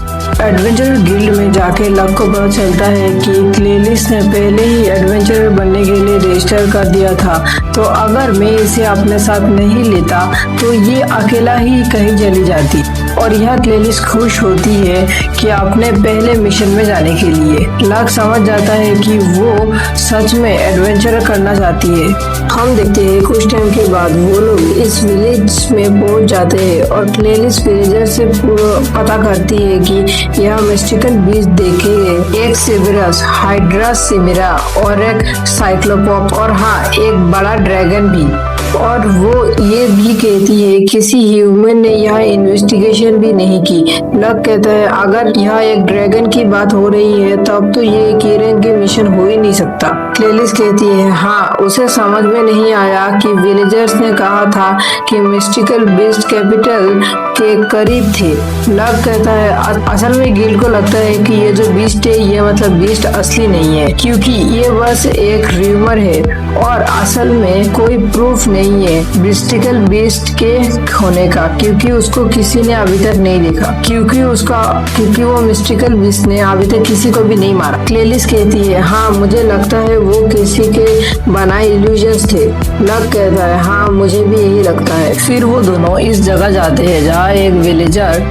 एडवेंचरर गिल्ड में जाके लक को पता चलता है कि क्लेलिस ने पहले ही एडवेंचरर बनने के लिए रजिस्टर कर दिया था, तो अगर मैं इसे अपने साथ नहीं लेता तो ये अकेला ही कहीं चली जाती और यह क्लेलिस खुश होती है कि अपने पहले मिशन में जाने के लिए। लक समझ जाता है कि वो सच में एडवेंचर करना चाहती है। हम देखते हैं कुछ टाइम के बाद वो लोग इस विलेज में पहुंच जाते हैं और क्लेलिस विलेजर से पता करती है कि यह मिस्टिकल बीस्ट देखेंगे, एक सिविरस, हाइड्रा सिमिरा और एक साइक्लोपॉप और हाँ एक बड़ा ड्रैगन भी। और वो ये भी कहती है किसी ह्यूमन ने यहाँ इन्वेस्टिगेशन भी नहीं की। लक कहता है अगर यहाँ एक ड्रैगन की बात हो रही है तब तो ये कीरन के मिशन हो ही नहीं सकता। क्लेलिस कहती है हाँ उसे समझ में नहीं आया कि विलेजर्स ने कहा था कि मिस्टिकल बीस्ट कैपिटल के करीब थे। लक कहता है असल में गिल्ड को लगता है कि ये जो बीस्ट है ये मतलब बीस्ट असली नहीं है, क्योंकि ये बस एक र्यूमर है और असल में कोई प्रूफ नहीं है मिस्टिकल बीस्ट के होने का, क्योंकि उसको किसी ने अभी तक नहीं देखा, क्योंकि वो मिस्टिकल बीस्ट ने अभी तक किसी को भी नहीं मारा। क्लेलिस कहती है हाँ मुझे लगता है वो किसी के बनाए इल्यूजन्स थे। लक कहता है हाँ मुझे भी यही लगता है। फिर वो दोनों इस जगह जाते हैं जहाँ एक विलेजर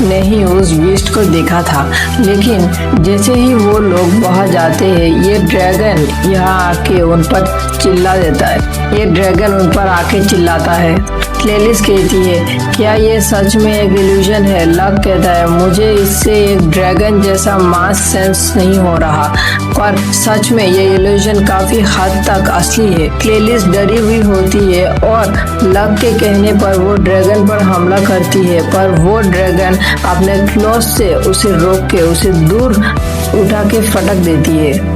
ने ही उस बीस्ट को देखा था, लेकिन जैसे ही वो लोग वहां जाते हैं ये ड्रैगन यहाँ आके उन पर चिल्ला देता है। ये ड्रैगन उन पर आके चिल्लाता है। क्लेलिस कहती है क्या ये सच में एक इल्यूजन है। लक कहता है मुझे इससे एक ड्रैगन जैसा मास सेंस नहीं हो रहा, पर सच में ये इल्यूजन काफी हद तक असली है। क्लेलिस डरी हुई होती है और लक के कहने पर वो ड्रैगन पर हमला करती है, पर वो ड्रैगन अपने क्लॉज से उसे रोक के उसे दूर उठा के फटक देती है।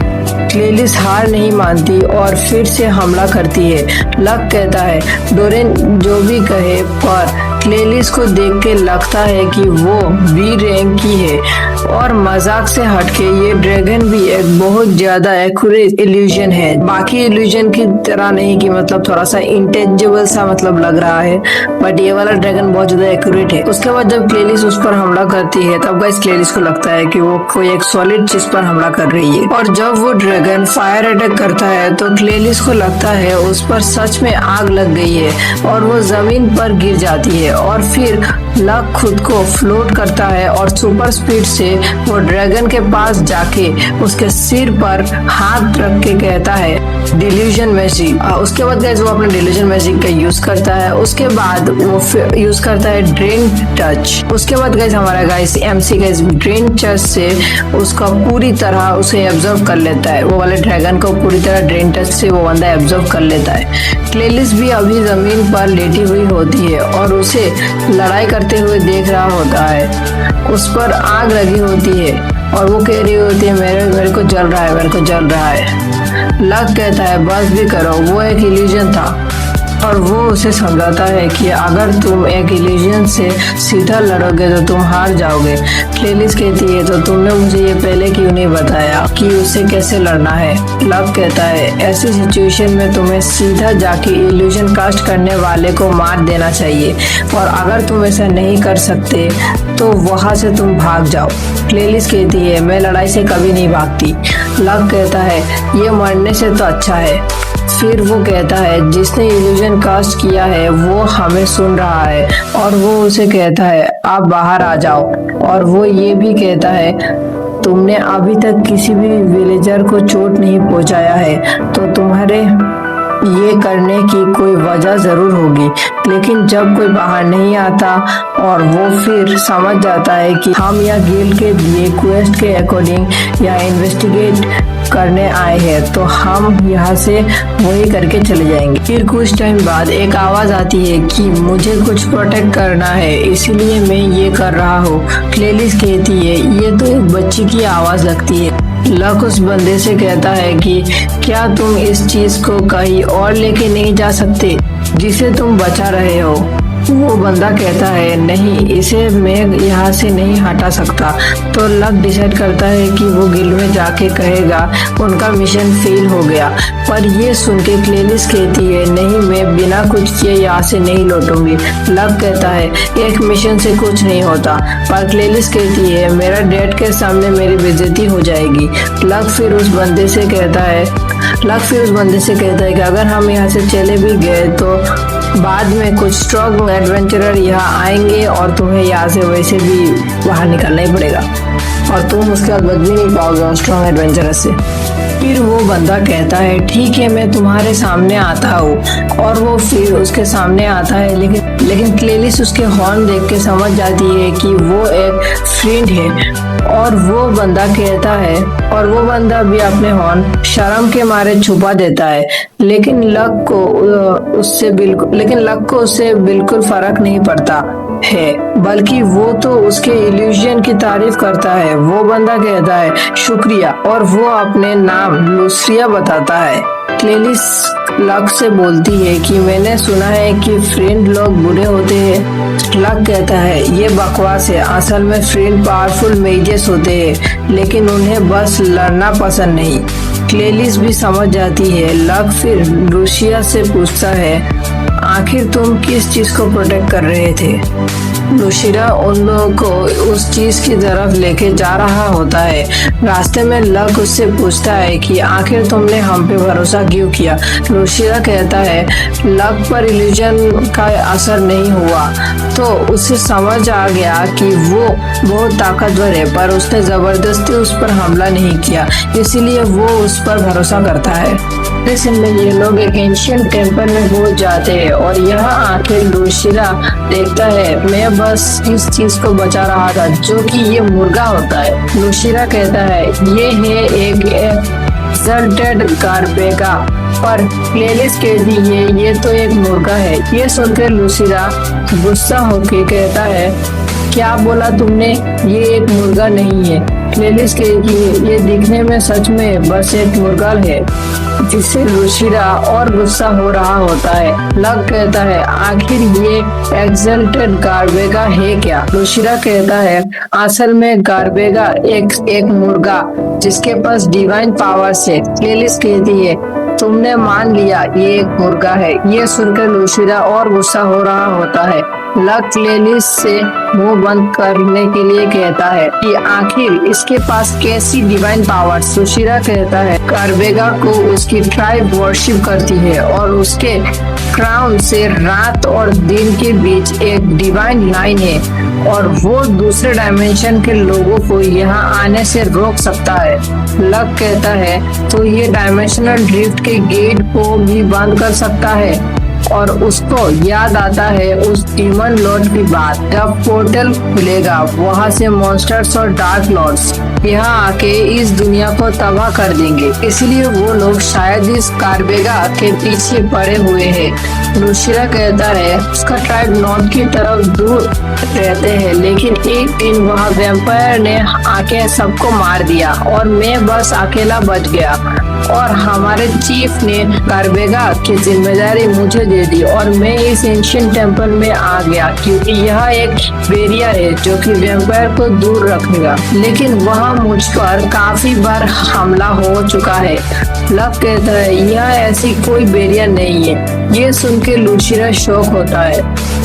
क्लेलिस हार नहीं मानती और फिर से हमला करती है। लक कहता है डोरेन जो भी कहे, पर क्लेलिस को देख के लगता है कि वो बी रैंक की है और मजाक से हटके ये ड्रैगन भी एक बहुत ज्यादा एक्यूरेट इल्यूजन है। बाकी इल्यूजन की तरह नहीं कि मतलब थोड़ा सा इंटेंजिबल सा मतलब लग रहा है, बट ये वाला ड्रैगन बहुत ज्यादा एक्यूरेट है। उसके बाद जब क्लेलिस उस पर हमला करती है तब गाइस क्लेलिस को लगता है कि वो कोई एक सॉलिड चीज पर हमला कर रही है, और जब वो ड्रैगन फायर अटैक करता है तो क्लेलिस को लगता है उस पर सच में आग लग गई है और वो जमीन पर गिर जाती है। और फिर लक खुद को फ्लोट करता है और सुपर स्पीड से वो ड्रैगन के पास जाके उसके सिर पर हाथ रख के कहता है डिल्यूजन मैजिक। उसके बाद गाइस वो अपने डिल्यूजन मैजिक का यूज करता है। उसके बाद वो यूज करता है ड्रेन टच। उसके बाद गाइस हमारा guys MC guys drain touch से उसका पूरी तरह उसे एब्जॉर्ब कर लेता है। वो वाले ड्रैगन को पूरी तरह ड्रेन टच से वो बंदा एब्जॉर्ब कर लेता है। क्लेलिस भी अभी जमीन पर लेटी हुई होती है और उसे लड़ाई करते हुए देख रहा होता है। उस पर आग लगी होती है और वो कह रही होती है मेरे को जल रहा है, मेरे को जल रहा है। लक कहता है बस भी करो, वो एक इल्यूजन था, और वो उसे समझाता है कि अगर तुम एक इल्यूजन से सीधा लड़ोगे तो तुम हार जाओगे। क्लेलिस कहती है तो तुमने मुझे ये पहले क्यों नहीं बताया कि उससे कैसे लड़ना है। लव कहता है ऐसी सिचुएशन में तुम्हें सीधा जाके इल्यूजन कास्ट करने वाले को मार देना चाहिए, और अगर तुम ऐसा नहीं कर सकते तो वहां से तुम भाग जाओ। क्लेलिस कहती है मैं लड़ाई से कभी नहीं भागती। लव कहता है ये मरने से तो अच्छा है। फिर वो कहता है जिसने इल्यूजन कास्ट किया है वो हमें सुन रहा है, और वो उसे कहता है आप बाहर आ जाओ। और वो ये भी कहता है तुमने अभी तक किसी भी विलेजर को चोट नहीं पहुंचाया है, तो तुम्हारे ये करने की कोई वजह जरूर होगी। लेकिन जब कोई बाहर नहीं आता और वो फिर समझ जाता है कि हम या गिल्ड के दिए क्वेस्ट के अकॉर्डिंग या इन्वेस्टिगेट करने आए हैं, तो हम यहाँ से वही करके चले जाएंगे। फिर कुछ टाइम बाद एक आवाज आती है कि मुझे कुछ प्रोटेक्ट करना है, इसीलिए मैं ये कर रहा हूँ। क्लेलिस कहती है ये तो एक बच्ची की आवाज लगती है। लक उस बंदे से कहता है कि क्या तुम इस चीज को कहीं और लेके नहीं जा सकते जिसे तुम बचा रहे हो। वो बंदा कहता है नहीं, इसे मैं यहाँ से नहीं हटा सकता। तो लक डिसाइड करता है कि वो गिल्ड में जाके कहेगा उनका मिशन फेल हो गया। पर ये सुन के क्लेलिस कहती है नहीं, मैं बिना कुछ किए यहाँ से नहीं लौटूंगी। लक कहता है एक मिशन से कुछ नहीं होता, पर क्लेलिस कहती है मेरा डैड के सामने मेरी बेइज्जती हो जाएगी। लक फिर उस बंदे से कहता है कि अगर हम यहाँ से चले भी गए तो बाद में कुछ स्ट्रॉन्ग एडवेंचरर यहाँ आएंगे और तुम्हें यहाँ से वैसे भी बाहर निकलना ही पड़ेगा, और तुम उसके बाद बच भी नहीं पाओगे स्ट्रॉन्ग एडवेंचरर से। फिर वो बंदा कहता है ठीक है मैं तुम्हारे सामने आता हूँ, और वो फिर उसके सामने आता है। लेकिन क्लेलिस उसके हॉर्न देख के समझ जाती है कि वो एक फ्रेंड है, और वो बंदा कहता है, और वो बंदा भी अपने हॉर्न शर्म के मारे छुपा देता है। लेकिन लक को उससे बिल्कुल फर्क नहीं पड़ता है, बल्कि वो तो उसके इल्यूजन की तारीफ करता है। वो बंदा कहता है शुक्रिया, और वो अपने नाम लूसिया बताता है। क्लेलिस लक से बोलती है कि मैंने सुना है कि फ्रेंड लोग बुरे होते हैं। लक कहता है ये बकवास है, असल में फ्रेंड पावरफुल मेजेस होते हैं, लेकिन उन्हें बस लड़ना पसंद नहीं। क्लेलिस भी समझ जाती है। लक फिर लूसिया से पूछता है आखिर तुम किस चीज को प्रोटेक्ट कर रहे थे। लूसिया उन लोगों को उस चीज की तरफ लेके जा रहा होता है। रास्ते में लक उससे पूछता है कि आखिर तुमने हम पे भरोसा क्यों किया। लूसिया कहता है लक पर इल्यूजन का असर नहीं हुआ, तो उसे समझ आ गया कि वो बहुत ताकतवर है, पर उसने जबरदस्ती उस पर हमला नहीं किया, इसीलिए वो उस पर भरोसा करता है। में ये लोग एक एंशिएंट टेम्पल में पहुंच जाते हैं, और यहाँ आके लूसिया देखता है मैं बस इस चीज को बचा रहा था, जो कि ये मुर्गा होता है। लूसिया कहता है ये है एक एक्सल्टेड कारबेगा, पर क्लेलिस कहती है ये तो एक मुर्गा है। ये सुनकर लूसिया गुस्सा होके कहता है क्या बोला तुमने, ये एक मुर्गा नहीं है। क्लेलिस कहती है ये दिखने में सच में बस एक मुर्गा है। जिससे लुशिरा और गुस्सा हो रहा होता है। लक कहता है आखिर ये एक्सल्टेड गार्बेगा है क्या? लुशिरा कहता है असल में गार्बेगा एक मुर्गा जिसके पास डिवाइन पावर्स है। क्लेलिस कहती है तुमने मान लिया ये एक मुर्गा है। ये सुनकर लुशिरा और गुस्सा हो रहा होता है। लक क्लेलिस से मुंह बंद करने के लिए कहता है कि आखिर इसके पास कैसी डिवाइन पावर्स। लुशिरा कहता है गार्बेगा को उसकी ट्राइब वर्शिप करती है और उसके क्राउन से रात और दिन के बीच एक डिवाइन लाइन है और वो दूसरे डायमेंशन के लोगों को यहाँ आने से रोक सकता है। लक कहता है तो ये डायमेंशनल ड्रिफ्ट के गेट को भी बंद कर सकता है और उसको याद आता है उस डीमन लॉर्ड की बात। जब पोर्टल खुलेगा वहाँ से मॉन्स्टर्स और डार्क लॉर्ड्स यहाँ आके इस दुनिया को तबाह कर देंगे, इसलिए वो लोग शायद इस गार्बेगा के पीछे पड़े हुए हैं। लुशिरा कहता है उसका ट्राइब नॉर्थ की तरफ दूर रहते हैं, लेकिन एक दिन वहाँ वैम्पायर ने आके सबको मार दिया और मैं बस अकेला बच गया और हमारे चीफ ने गार्बेगा की जिम्मेदारी मुझे दे दी और मैं इस एंशिएंट टेंपल में आ गया क्योंकि यह एक बैरियर है जो कि वैम्पायर को दूर रखेगा, लेकिन वहाँ मुझ पर काफी बार हमला हो चुका है। लक कहता है यह ऐसी कोई बैरियर नहीं है। ये सुन के लुशिरा शॉक होता है।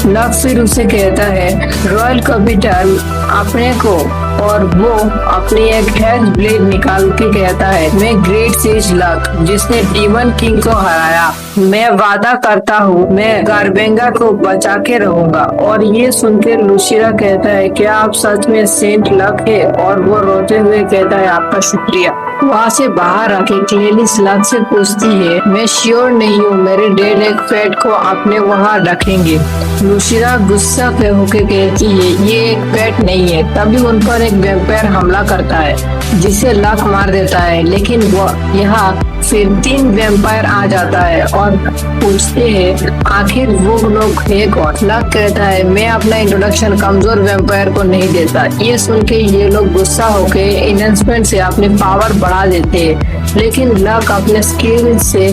लक फिर उसे कहता है रॉयल कैपिटल अपने को और वो अपनी एक हेल्थ ब्लेड निकाल के कहता है मैं ग्रेट सेज लक जिसने डीमन किंग को हराया, मैं वादा करता हूँ मैं गार्बेगा को बचा के रहूंगा। और ये सुनकर लुशिरा कहता है क्या आप सच में सेंट लक है? और वो रोते हुए कहता है आपका शुक्रिया। वहाँ से बाहर आके क्लेलिस लक से पूछती है मैं श्योर नहीं हूँ मेरे डेड एक पेट को अपने वहाँ रखेंगे। लुशिरा गुस्सा पे होके कहती है ये एक पेट नहीं है। तभी उन पर एक वैम्पायर हमला करता है जिसे लक मार देता है, लेकिन वो यहाँ फिर 3 वैम्पायर आ जाता है और पूछते हैं आखिर वो लोग है कौन? लक कहता है मैं अपना इंट्रोडक्शन कमजोर वैम्पायर को नहीं देता। ये सुन के ये लोग गुस्सा होके इनहेंसमेंट से अपनी पावर बढ़ा देते हैं, लेकिन लक अपने स्किल से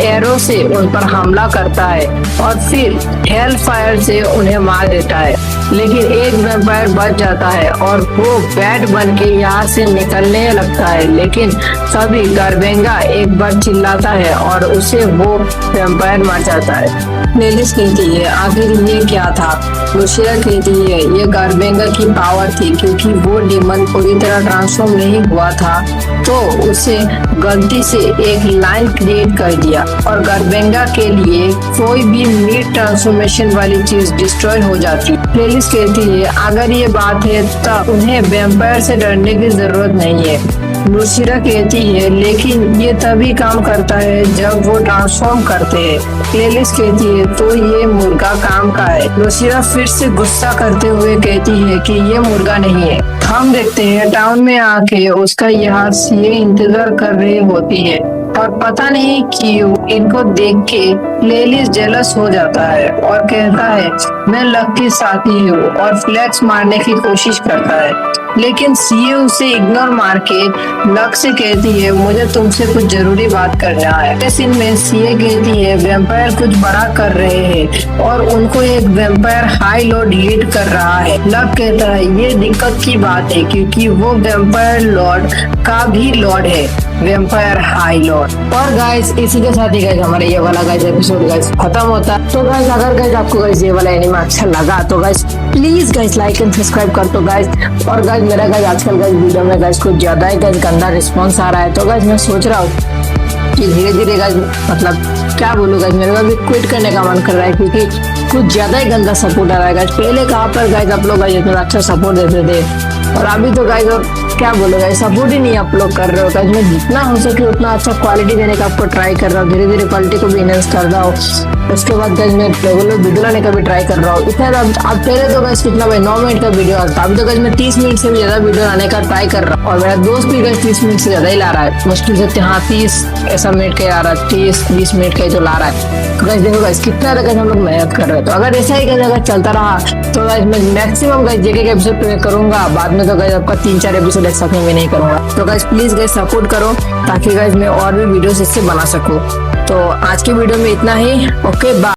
एरो से उन पर हमला करता है और फिर हेल फायर से उन्हें मार देता है, लेकिन एक वैम्पायर बच जाता है और वो बैट बन के यहाँ से निकलने लगता है। लेकिन तभी गार्बेगा एक बार चिल्लाता है और उसे वो वैम्पायर मार जाता है। क्लेलिस कहती है आखिर ये क्या था? लुशिरा कहती है ये गार्बेगा की पावर थी क्योंकि वो डीमन पूरी तरह ट्रांसफॉर्म नहीं हुआ था तो उसे गलती से एक लाइन क्रिएट कर दिया और गार्बेगा के लिए कोई भी मीट ट्रांसफॉर्मेशन वाली चीज डिस्ट्रॉय हो जाती। क्लेलिस कहती है अगर ये बात है तब उन्हें वैम्पायर से डरने की जरूरत नहीं है। लुशिरा कहती है लेकिन ये तभी काम करता है जब वो ट्रांसफॉर्म करते हैं। क्लेलिस कहती है तो ये मुर्गा काम का है। लुशिरा फिर से गुस्सा करते हुए कहती है कि ये मुर्गा नहीं है। हम देखते हैं टाउन में आके उसका यहाँ ये इंतजार कर रही होती है और पता नहीं क्यों इनको देख के क्लेलिस जेलस हो जाता है और कहता है मैं लक की साथी हूँ और फ्लैक्स मारने की कोशिश करता है, लेकिन सीए उसे इग्नोर मार के लक से कहती है मुझे तुमसे कुछ जरूरी बात करना है। इस सीन में सीए कहती है वैम्पायर कुछ बड़ा कर रहे हैं और उनको एक वैम्पायर हाई लॉर्ड लीड कर रहा है। लक कहता है ये दिक्कत की बात है क्योंकि वो वैम्पायर लॉर्ड का भी लॉर्ड है, वैम्पायर हाई लॉर्ड। और गाइस इसी के साथ ही गाइस हमारा ये वाला गाइस एपिसोड गाइस खत्म होता है। तो गाइस अगर गाइस आपको गाइस ये वाला एनिमे अच्छा लगा तो guys please guys like and subscribe कर दो गाइस। और गाइस मेरा गाइस आजकल गाइस वीडियो में गाइस कुछ ज्यादा ही गाइस गंदा रिस्पॉन्स आ रहा है, तो गाइस मैं सोच रहा हूँ कि धीरे धीरे गाइस मतलब क्या बोलूँ गाइस मेरे को भी क्विट करने का मन कर रहा है क्योंकि कुछ ज्यादा ही गंदा सपोर्ट आ रहा है गाइस। पहले कहाँ पर गाइस आप लोग गाइस इतना अच्छा सपोर्ट देते थे और अभी तो गाइस और क्या बोलो गाइस सपोर्ट ही नहीं आप लोग कर रहे हो गाइस। मैं जितना हो सके उतना अच्छा क्वालिटी देने का आपको ट्राई कर रहा हूँ, धीरे धीरे क्वालिटी को भी इनहेंस कर रहा हूँ। उसके बाद गाइस मैं रेगुलर वीडियो लाने का भी ट्राई कर रहा हूँ। इतना अब पहले तो गाइस कितना भाई 9 मिनट का वीडियो आता, अभी तो गाइस मैं 30 मिनट से भी ज्यादा वीडियो लाने का ट्राई कर रहा हूँ। और मेरा दोस्त भी गाइस 30 मिनट से ज्यादा ही ला रहा है, मुश्किल से हाँ 30 ऐसा मिनट का ही ला रहा है, 30-20 मिनट का ही तो ला रहा है। तो गाइस देखो गाइस कितना गाइस हम लोग मेहनत कर रहे हैं। तो अगर ऐसा ही गाइस अगर चलता रहा तो गाइस मैं मैक्सिमम गाइस जेके के एपिसोड करूंगा, बाद में तो गाइस आपका 3-4 एपिसोड एक साथ में भी नहीं करूंगा। तो गाइस प्लीज गाइस सपोर्ट करो ताकि गाइस मैं और भी वीडियोस इससे बना सकूं। तो आज की वीडियो में इतना ही, ओके बाय।